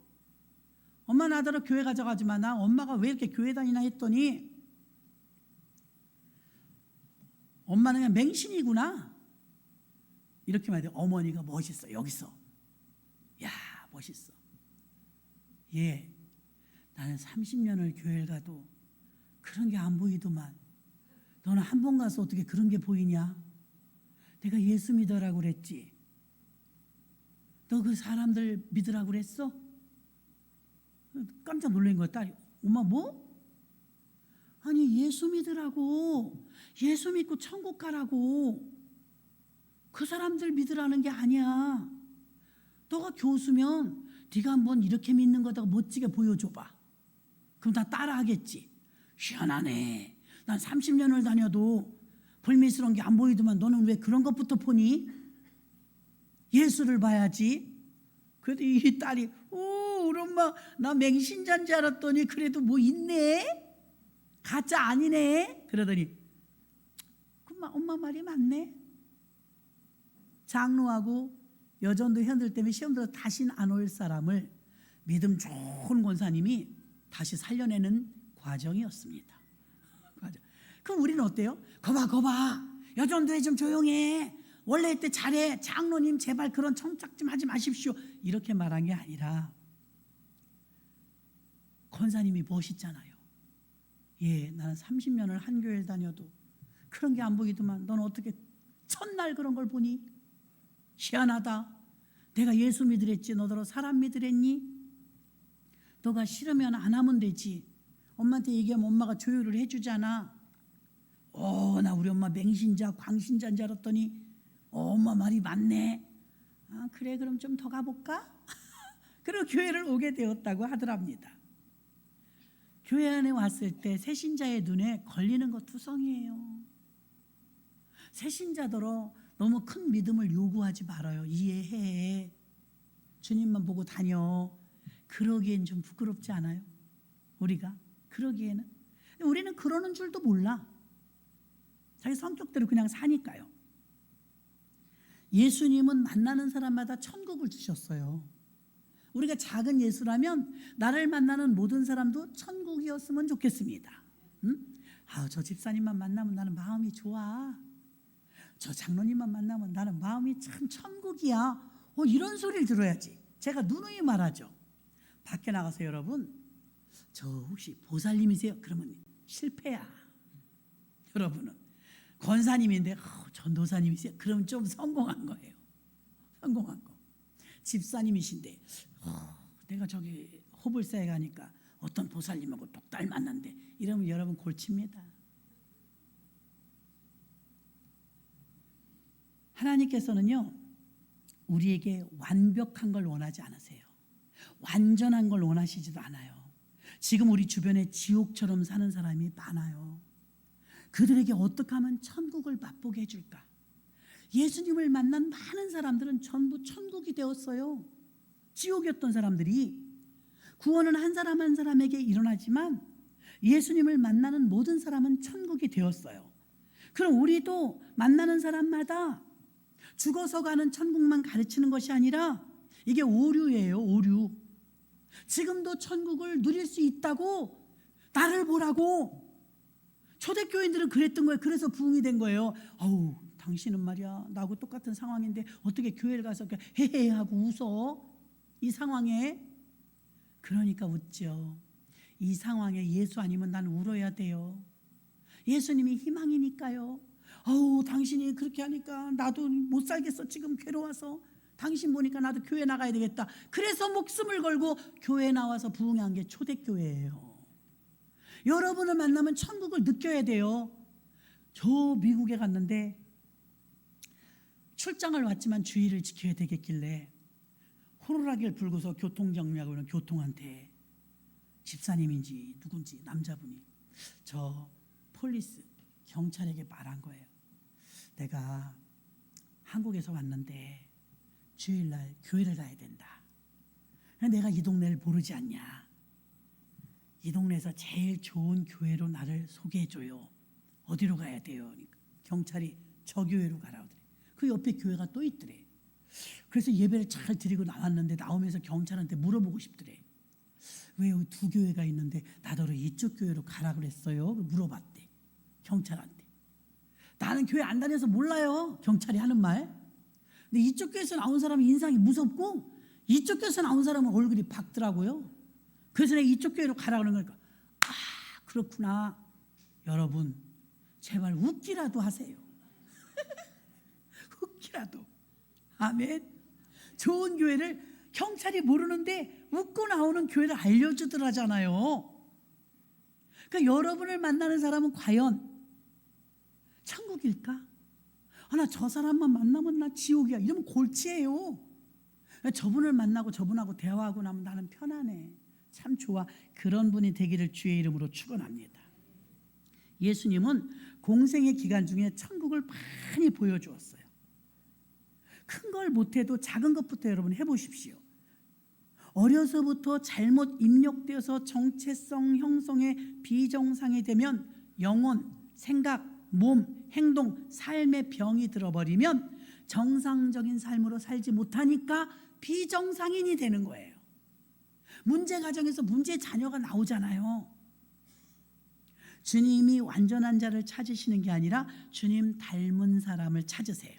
엄마 나더러 교회 가자고 하지 마. 나 엄마가 왜 이렇게 교회 다니나 했더니 엄마는 그냥 맹신이구나 이렇게 말해. 어머니가 멋있어. 여기서 야 멋있어. 예, 나는 30년을 교회를 가도 그런 게 안 보이더만 너는 한 번 가서 어떻게 그런 게 보이냐? 내가 예수 믿으라고 그랬지. 너 그 사람들 믿으라고 그랬어? 깜짝 놀란 거야. 딸이. 엄마 뭐? 아니 예수 믿으라고. 예수 믿고 천국 가라고. 그 사람들 믿으라는 게 아니야. 너가 교수면 네가 한번 이렇게 믿는 거다가 멋지게 보여줘봐. 그럼 다 따라하겠지. 희한하네. 난 30년을 다녀도 불미스러운 게 안 보이더만 너는 왜 그런 것부터 보니? 예수를 봐야지. 그래도 이 딸이 우리 엄마 나 맹신자인 줄 알았더니 그래도 뭐 있네? 가짜 아니네? 그러더니 엄마 말이 맞네. 장로하고 여전도 회원들 때문에 시험 들어서 다시는 안 올 사람을 믿음 좋은 권사님이 다시 살려내는 과정이었습니다. 그럼 우리는 어때요? 거봐 여전도회 좀 조용해. 원래 때 잘해. 장로님 제발 그런 청착 좀 하지 마십시오. 이렇게 말한 게 아니라 권사님이 멋있잖아요. 예, 나는 30년을 한 교회를 다녀도 그런 게 안 보이더만 넌 어떻게 첫날 그런 걸 보니? 희한하다. 내가 예수 믿으랬지 너더러 사람 믿으랬니? 너가 싫으면 안 하면 되지. 엄마한테 얘기하면 엄마가 조율을 해주잖아. 나 우리 엄마 맹신자 광신자인 줄 알았더니 엄마 말이 맞네. 아 그래 그럼 좀 더 가볼까? 그리고 교회를 오게 되었다고 하더랍니다. 교회 안에 왔을 때 새신자의 눈에 걸리는 거 투성이에요. 새신자더러 너무 큰 믿음을 요구하지 말아요. 이해해. 주님만 보고 다녀. 그러기엔 좀 부끄럽지 않아요? 우리가 그러기에는. 우리는 그러는 줄도 몰라. 자기 성격대로 그냥 사니까요. 예수님은 만나는 사람마다 천국을 주셨어요. 우리가 작은 예수라면 나를 만나는 모든 사람도 천국이었으면 좋겠습니다. 저 집사님만 만나면 나는 마음이 좋아. 저 장로님만 만나면 나는 마음이 참 천국이야. 이런 소리를 들어야지. 제가 누누이 말하죠. 밖에 나가서 여러분 저 혹시 보살님이세요? 그러면 실패야. 여러분은 권사님인데 전도사님이세요? 그럼 좀 성공한 거예요. 성공한 거. 집사님이신데 내가 저기 호불사에 가니까 어떤 보살님하고 똑 닮았는데 이러면 여러분 골칩니다. 하나님께서는요 우리에게 완벽한 걸 원하지 않으세요. 완전한 걸 원하시지도 않아요. 지금 우리 주변에 지옥처럼 사는 사람이 많아요. 그들에게 어떻게 하면 천국을 맛보게 해줄까? 예수님을 만난 많은 사람들은 전부 천국이 되었어요. 지옥이었던 사람들이. 구원은 한 사람 한 사람에게 일어나지만 예수님을 만나는 모든 사람은 천국이 되었어요. 그럼 우리도 만나는 사람마다 죽어서 가는 천국만 가르치는 것이 아니라 이게 오류예요. 오류. 지금도 천국을 누릴 수 있다고 나를 보라고. 초대교인들은 그랬던 거예요. 그래서 부흥이 된 거예요. 당신은 말이야 나하고 똑같은 상황인데 어떻게 교회를 가서 헤헤 하고 웃어? 이 상황에. 그러니까 웃죠. 이 상황에 예수 아니면 난 울어야 돼요. 예수님이 희망이니까요. 어우, 당신이 그렇게 하니까 나도 못 살겠어. 지금 괴로워서. 당신 보니까 나도 교회 나가야 되겠다. 그래서 목숨을 걸고 교회 나와서 부흥한 게 초대교회예요. 여러분을 만나면 천국을 느껴야 돼요. 저 미국에 갔는데 출장을 왔지만 주의를 지켜야 되겠길래 호루라기를 불고서 교통정리하고 있는 교통한테 집사님인지 누군지 남자분이 저 폴리스 경찰에게 말한 거예요. 내가 한국에서 왔는데 주일날 교회를 가야 된다. 내가 이 동네를 모르지 않냐. 이 동네에서 제일 좋은 교회로 나를 소개해줘요. 어디로 가야 돼요? 경찰이 저 교회로 가라고 그래. 그 옆에 교회가 또 있더래. 그래서 예배를 잘 드리고 나왔는데 나오면서 경찰한테 물어보고 싶더래. 왜 여기 두 교회가 있는데 나더러 이쪽 교회로 가라 그랬어요? 물어봤대. 경찰한테. 나는 교회 안 다녀서 몰라요. 경찰이 하는 말. 근데 이쪽 교회에서 나온 사람은 인상이 무섭고 이쪽 교회에서 나온 사람은 얼굴이 밝더라고요. 그래서 내가 이쪽 교회로 가라 그러는 거니까 아, 그렇구나. 여러분 제발 웃기라도 하세요. 웃기라도. 아멘. 좋은 교회를 경찰이 모르는데 웃고 나오는 교회를 알려주더라잖아요. 그러니까 여러분을 만나는 사람은 과연 천국일까? 아, 나 저 사람만 만나면 나 지옥이야. 이러면 골치예요. 저분을 만나고 저분하고 대화하고 나면 나는 편안해. 참 좋아. 그런 분이 되기를 주의 이름으로 축원합니다. 예수님은 공생의 기간 중에 천국을 많이 보여주었어요. 큰 걸 못해도 작은 것부터 여러분 해보십시오. 어려서부터 잘못 입력되어서 정체성 형성의 비정상이 되면 영혼, 생각, 몸, 행동, 삶의 병이 들어버리면 정상적인 삶으로 살지 못하니까 비정상인이 되는 거예요. 문제 가정에서 문제 자녀가 나오잖아요. 주님이 완전한 자를 찾으시는 게 아니라 주님 닮은 사람을 찾으세요.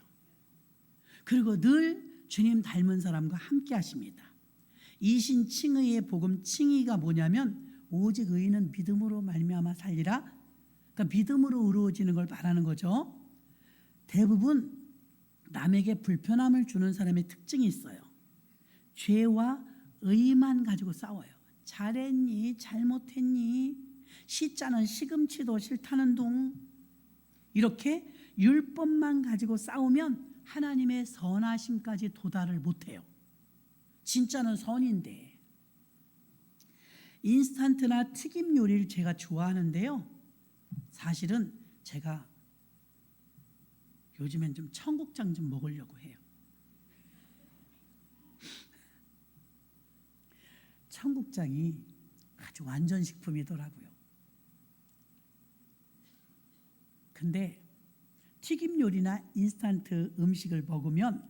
그리고 늘 주님 닮은 사람과 함께 하십니다. 이신칭의의 복음, 칭의가 뭐냐면 오직 의인은 믿음으로 말미암아 살리라. 그러니까 믿음으로 의로워지는 걸 말하는 거죠. 대부분 남에게 불편함을 주는 사람의 특징이 있어요. 죄와 의만 가지고 싸워요. 잘했니? 잘못했니? 시자는 시금치도 싫다는 둥. 이렇게 율법만 가지고 싸우면 하나님의 선하심까지 도달을 못해요. 진짜는 선인데. 인스턴트나 튀김 요리를 제가 좋아하는데요. 사실은 제가 요즘엔 좀 청국장 좀 먹으려고 해요. 청국장이 아주 완전 식품이더라고요. 근데 튀김 요리나 인스턴트 음식을 먹으면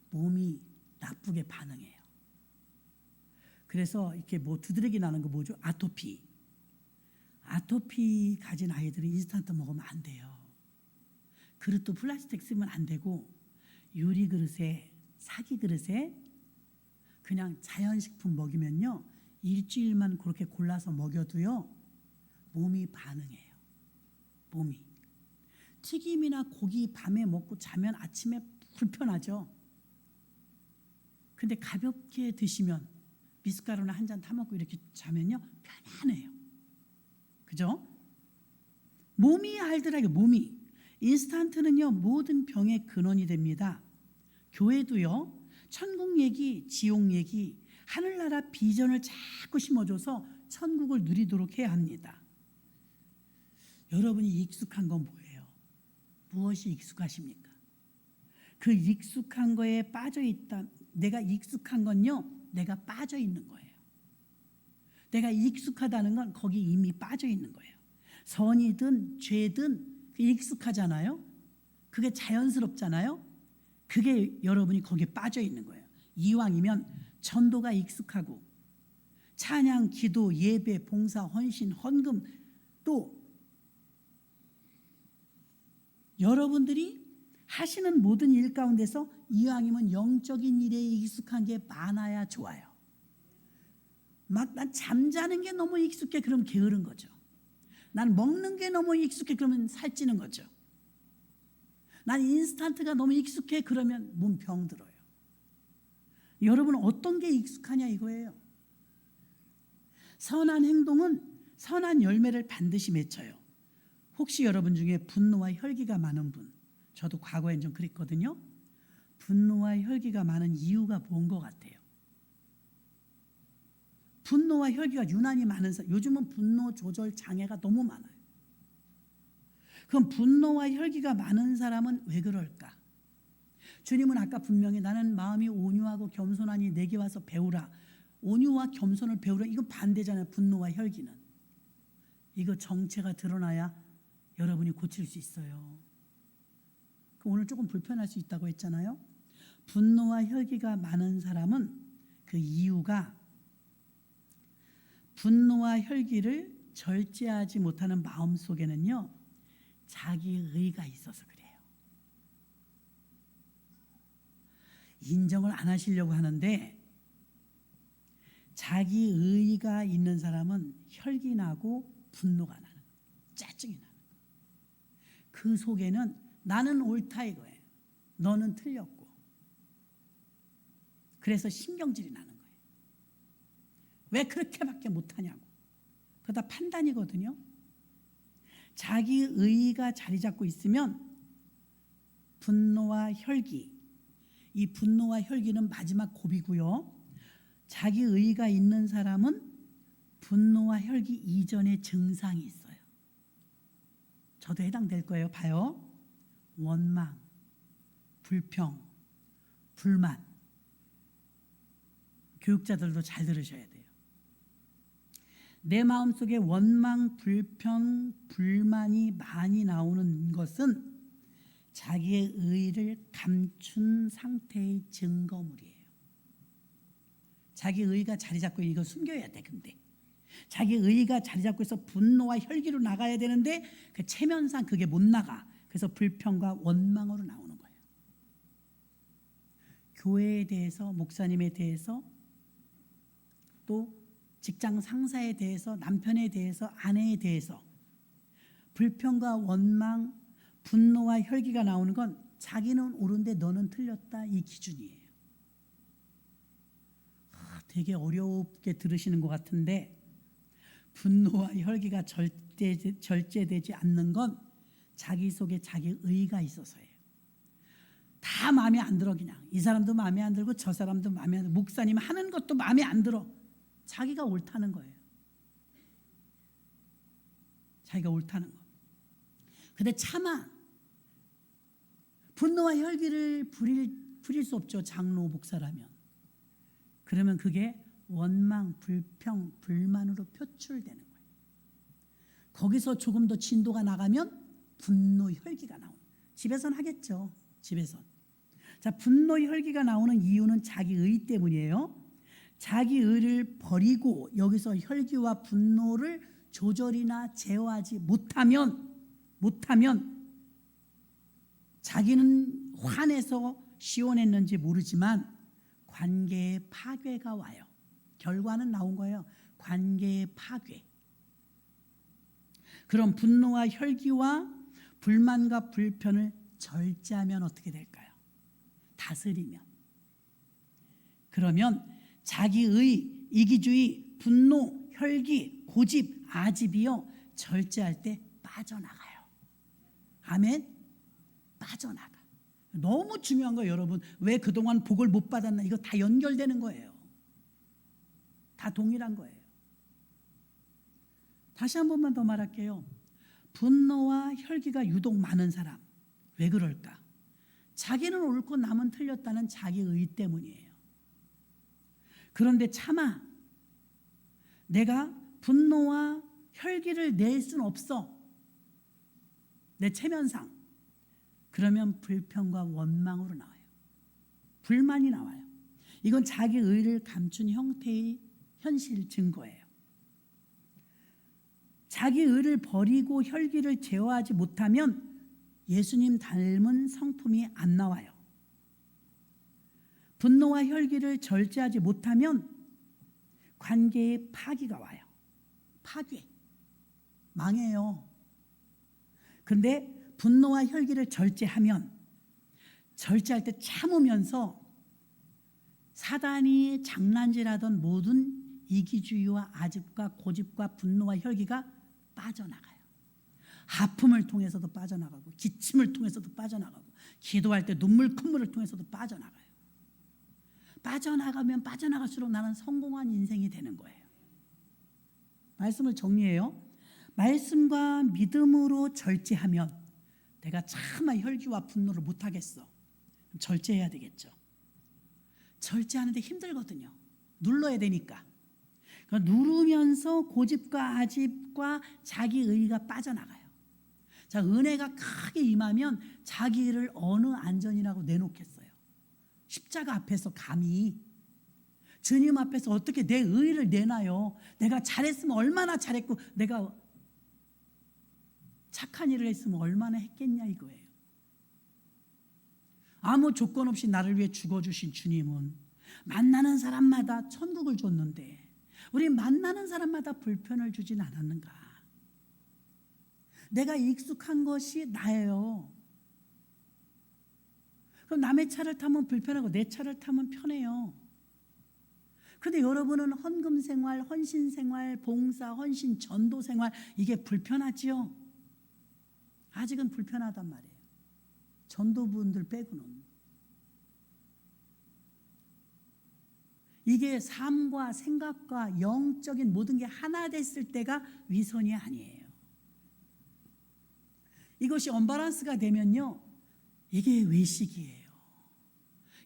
몸이 나쁘게 반응해요. 그래서 이렇게 뭐 두드러기 나는 거 뭐죠? 아토피 가진 아이들은 인스턴트 먹으면 안 돼요. 그릇도 플라스틱 쓰면 안 되고 유리 그릇에, 사기 그릇에 그냥 자연식품 먹이면요, 일주일만 그렇게 골라서 먹여도요 몸이 반응해요. 몸이. 튀김이나 고기 밤에 먹고 자면 아침에 불편하죠. 근데 가볍게 드시면 미숫가루나 한 잔 타먹고 이렇게 자면요 편안해요. 그죠? 몸이 알더라고요. 몸이. 인스턴트는요 모든 병의 근원이 됩니다. 교회도요 천국 얘기, 지옥 얘기, 하늘나라 비전을 자꾸 심어줘서 천국을 누리도록 해야 합니다. 여러분이 익숙한 건 뭐예요? 무엇이 익숙하십니까? 그 익숙한 거에 빠져 있다. 내가 익숙한 건요, 내가 빠져 있는 거예요. 내가 익숙하다는 건 거기 이미 빠져 있는 거예요. 선이든 죄든 익숙하잖아요. 그게 자연스럽잖아요. 그게 여러분이 거기에 빠져 있는 거예요. 이왕이면 전도가 익숙하고 찬양, 기도, 예배, 봉사, 헌신, 헌금, 또 여러분들이 하시는 모든 일 가운데서 이왕이면 영적인 일에 익숙한 게 많아야 좋아요. 막 난 잠자는 게 너무 익숙해, 그럼 게으른 거죠. 난 먹는 게 너무 익숙해, 그러면 살찌는 거죠. 난 인스턴트가 너무 익숙해. 그러면 몸 병 들어요. 여러분 어떤 게 익숙하냐 이거예요. 선한 행동은 선한 열매를 반드시 맺혀요. 혹시 여러분 중에 분노와 혈기가 많은 분, 저도 과거엔 좀 그랬거든요. 분노와 혈기가 많은 이유가 뭔 것 같아요? 분노와 혈기가 유난히 많은 사람, 요즘은 분노 조절 장애가 너무 많아요. 그럼 분노와 혈기가 많은 사람은 왜 그럴까? 주님은 아까 분명히 나는 마음이 온유하고 겸손하니 내게 와서 배우라. 온유와 겸손을 배우라. 이건 반대잖아요. 분노와 혈기는. 이거 정체가 드러나야 여러분이 고칠 수 있어요. 오늘 조금 불편할 수 있다고 했잖아요. 분노와 혈기가 많은 사람은 그 이유가 분노와 혈기를 절제하지 못하는 마음 속에는요, 자기의가 있어서 그래요. 인정을 안 하시려고 하는데 자기의가 있는 사람은 혈기 나고 분노가 나는 거예요. 짜증이 나는 거예요. 그 속에는 나는 옳다 이거예요. 너는 틀렸고. 그래서 신경질이 나는 거예요. 왜 그렇게밖에 못하냐고. 그거 다 판단이거든요. 자기의가 자리 잡고 있으면 분노와 혈기, 이 분노와 혈기는 마지막 고비고요. 자기의가 있는 사람은 분노와 혈기 이전의 증상이 있어요. 저도 해당될 거예요. 봐요. 원망, 불평, 불만. 교육자들도 잘 들으셔야 돼요. 내 마음속에 원망, 불평, 불만이 많이 나오는 것은 자기의 의의를 감춘 상태의 증거물이에요. 자기 의의가 자리 잡고 이거 숨겨야 돼. 근데 자기 의의가 자리 잡고 있어 분노와 혈기로 나가야 되는데 그 체면상 그게 못 나가. 그래서 불평과 원망으로 나오는 거예요. 교회에 대해서, 목사님에 대해서, 또 직장 상사에 대해서, 남편에 대해서, 아내에 대해서 불평과 원망, 분노와 혈기가 나오는 건 자기는 옳은데 너는 틀렸다, 이 기준이에요. 되게 어렵게 들으시는 것 같은데 분노와 혈기가 절제되지 않는 건 자기 속에 자기 의가 있어서예요. 다 마음에 안 들어. 그냥 이 사람도 마음에 안 들고 저 사람도 마음에 안 들고 목사님 하는 것도 마음에 안 들어. 자기가 옳다는 거예요. 자기가 옳다는 거. 근데 차마 분노와 혈기를 부릴 수 없죠. 장로 목사라면. 그러면 그게 원망, 불평, 불만으로 표출되는 거예요. 거기서 조금 더 진도가 나가면 분노, 혈기가 나오는 거예요. 집에선 하겠죠. 집에선. 자, 분노, 혈기가 나오는 이유는 자기 의 때문이에요. 자기 의를 버리고 여기서 혈기와 분노를 조절이나 제어하지 못하면 자기는 화내서 시원했는지 모르지만 관계의 파괴가 와요. 결과는 나온 거예요. 관계의 파괴. 그럼 분노와 혈기와 불만과 불편을 절제하면 어떻게 될까요? 다스리면. 그러면 자기의, 이기주의, 분노, 혈기, 고집, 아집이요 절제할 때 빠져나가요. 아멘? 빠져나가. 너무 중요한 거예요. 여러분 왜 그동안 복을 못 받았나, 이거 다 연결되는 거예요. 다 동일한 거예요. 다시 한 번만 더 말할게요. 분노와 혈기가 유독 많은 사람, 왜 그럴까? 자기는 옳고 남은 틀렸다는 자기의 때문이에요. 그런데 차마 내가 분노와 혈기를 낼 수는 없어. 내 체면상. 그러면 불평과 원망으로 나와요. 불만이 나와요. 이건 자기 의를 감춘 형태의 현실 증거예요. 자기 의를 버리고 혈기를 제어하지 못하면 예수님 닮은 성품이 안 나와요. 분노와 혈기를 절제하지 못하면 관계에 파기가 와요. 파괴. 망해요. 그런데 분노와 혈기를 절제하면 절제할 때 참으면서 사단이 장난질하던 모든 이기주의와 아집과 고집과 분노와 혈기가 빠져나가요. 아픔을 통해서도 빠져나가고 기침을 통해서도 빠져나가고 기도할 때 눈물 콧물을 통해서도 빠져나가요. 빠져나가면 빠져나갈수록 나는 성공한 인생이 되는 거예요. 말씀을 정리해요. 말씀과 믿음으로 절제하면 내가 차마 혈기와 분노를 못하겠어. 절제해야 되겠죠. 절제하는데 힘들거든요. 눌러야 되니까. 누르면서 고집과 아집과 자기 의의가 빠져나가요. 자, 은혜가 크게 임하면 자기 일을 어느 안전이라고 내놓겠어요. 십자가 앞에서 감히 주님 앞에서 어떻게 내 의의를 내놔요. 내가 잘했으면 얼마나 잘했고 내가 착한 일을 했으면 얼마나 했겠냐 이거예요. 아무 조건 없이 나를 위해 죽어주신 주님은 만나는 사람마다 천국을 줬는데 우리 만나는 사람마다 불편을 주진 않았는가. 내가 익숙한 것이 나예요. 그럼 남의 차를 타면 불편하고 내 차를 타면 편해요. 그런데 여러분은 헌금 생활, 헌신 생활, 봉사, 헌신, 전도 생활 이게 불편하지요? 아직은 불편하단 말이에요. 전도부분들 빼고는. 이게 삶과 생각과 영적인 모든 게 하나 됐을 때가 위선이 아니에요. 이것이 언밸런스가 되면요, 이게 외식이에요.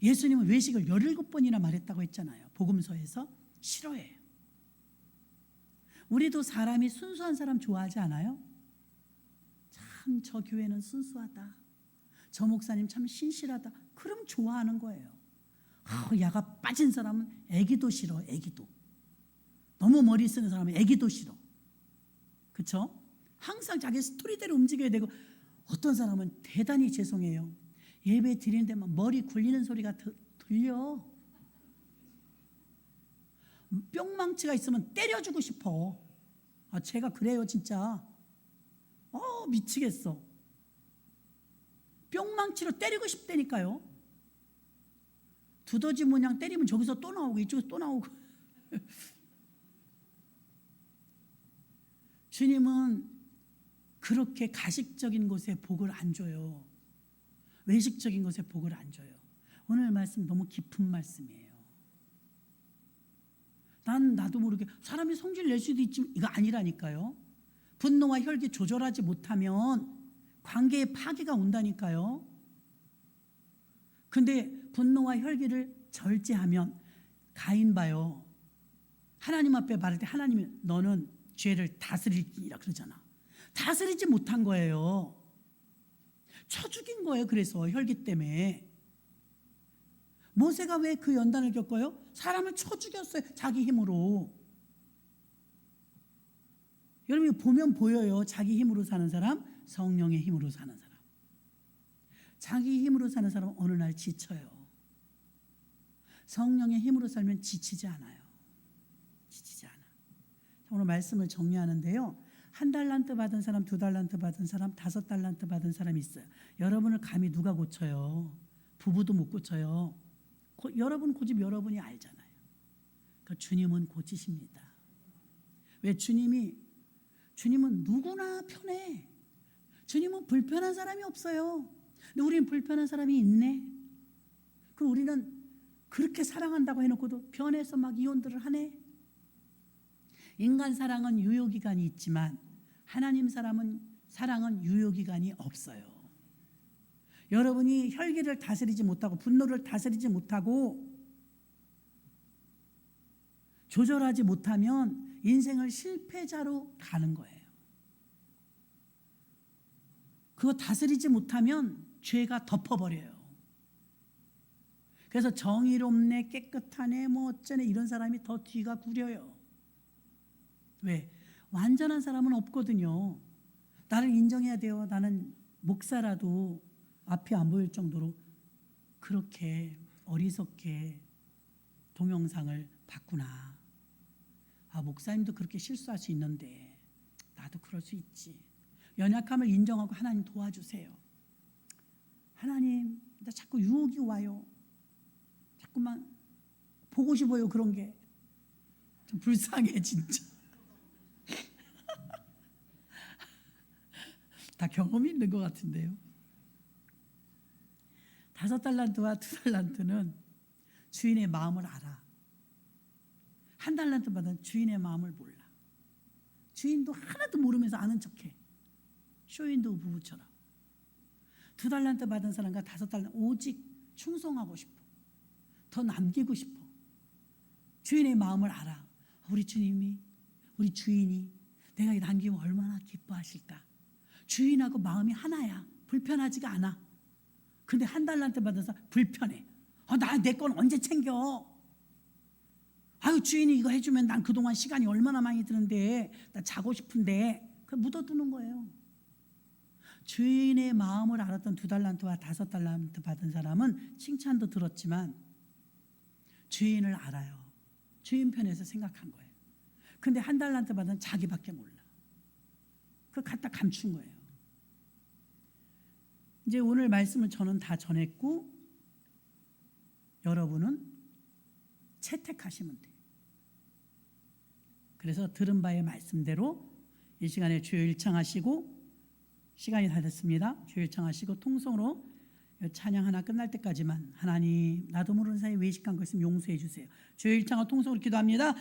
예수님은 외식을 17번이나 말했다고 했잖아요. 복음서에서. 싫어해요. 우리도 사람이 순수한 사람 좋아하지 않아요? 참 저 교회는 순수하다. 저 목사님 참 신실하다. 그럼 좋아하는 거예요. 야가 빠진 사람은 애기도 싫어. 애기도. 너무 머리 쓰는 사람은 애기도 싫어. 그렇죠? 항상 자기 스토리대로 움직여야 되고 어떤 사람은 대단히 죄송해요. 예배 드리는 데만 머리 굴리는 소리가 들려. 뿅망치가 있으면 때려주고 싶어. 제가 그래요 진짜. 미치겠어. 뿅망치로 때리고 싶다니까요. 두더지 모양 때리면 저기서 또 나오고 이쪽에서 또 나오고. 주님은 그렇게 가식적인 것에 복을 안 줘요. 외식적인 것에 복을 안 줘요. 오늘 말씀 너무 깊은 말씀이에요. 나도 모르게 사람이 성질 낼 수도 있지만 이거 아니라니까요. 분노와 혈기 조절하지 못하면 관계의 파괴가 온다니까요. 근데 분노와 혈기를 절제하면 가인 봐요. 하나님 앞에 말할 때 하나님이 너는 죄를 다스릴지라 그러잖아. 다스리지 못한 거예요. 쳐 죽인 거예요. 그래서 혈기 때문에. 모세가 왜 그 연단을 겪어요? 사람을 쳐 죽였어요. 자기 힘으로. 여러분이 보면 보여요. 자기 힘으로 사는 사람, 성령의 힘으로 사는 사람. 자기 힘으로 사는 사람은 어느 날 지쳐요. 성령의 힘으로 살면 지치지 않아요. 지치지 않아. 오늘 말씀을 정리하는데요. 1달란트 받은 사람, 2달란트 받은 사람, 5달란트 받은 사람이 있어요. 여러분을 감히 누가 고쳐요? 부부도 못 고쳐요. 여러분 고집 여러분이 알잖아요. 그러니까 주님은 고치십니다. 왜 주님은 누구나 편해. 주님은 불편한 사람이 없어요. 근데 우리는 불편한 사람이 있네. 그럼 우리는 그렇게 사랑한다고 해놓고도 변해서 막 이혼들을 하네. 인간 사랑은 유효기간이 있지만 하나님 사랑은 유효기간이 없어요. 여러분이 혈기를 다스리지 못하고 분노를 다스리지 못하고 조절하지 못하면 인생을 실패자로 가는 거예요. 그거 다스리지 못하면 죄가 덮어버려요. 그래서 정의롭네, 깨끗하네, 뭐 어쩌네 이런 사람이 더 뒤가 구려요. 왜? 완전한 사람은 없거든요. 나를 인정해야 돼요. 나는 목사라도 앞이 안 보일 정도로 그렇게 어리석게 동영상을 봤구나. 목사님도 그렇게 실수할 수 있는데 나도 그럴 수 있지. 연약함을 인정하고 하나님 도와주세요. 하나님 근데 자꾸 유혹이 와요. 자꾸만 보고 싶어요. 그런 게 좀 불쌍해 진짜. 다 경험이 있는 것 같은데요. 5달란트와 2달란트는 주인의 마음을 알아. 1달란트 받은 주인의 마음을 몰라. 주인도 하나도 모르면서 아는 척해. 쇼윈도 부부처럼. 2달란트 받은 사람과 5달란트 오직 충성하고 싶어. 더 남기고 싶어. 주인의 마음을 알아. 우리 주님이, 우리 주인이 내가 남기면 얼마나 기뻐하실까. 주인하고 마음이 하나야. 불편하지가 않아. 근데 1달란트 받은 사람 불편해. 나 내 건 언제 챙겨? 아유, 주인이 이거 해주면 난 그동안 시간이 얼마나 많이 드는데, 나 자고 싶은데. 그 묻어두는 거예요. 주인의 마음을 알았던 2달란트와 5달란트 받은 사람은 칭찬도 들었지만 주인을 알아요. 주인 편에서 생각한 거예요. 근데 1달란트 받은 자기밖에 몰라. 그걸 갖다 감춘 거예요. 이제 오늘 말씀을 저는 다 전했고 여러분은 채택하시면 돼요. 그래서 들은 바의 말씀대로 이 시간에 주여 일창하시고, 시간이 다 됐습니다. 주여 일창하시고 통성으로 찬양 하나 끝날 때까지만 하나님 나도 모르는 사이에 외식한 거 있으면 용서해 주세요. 주여 일창하고 통성으로 기도합니다.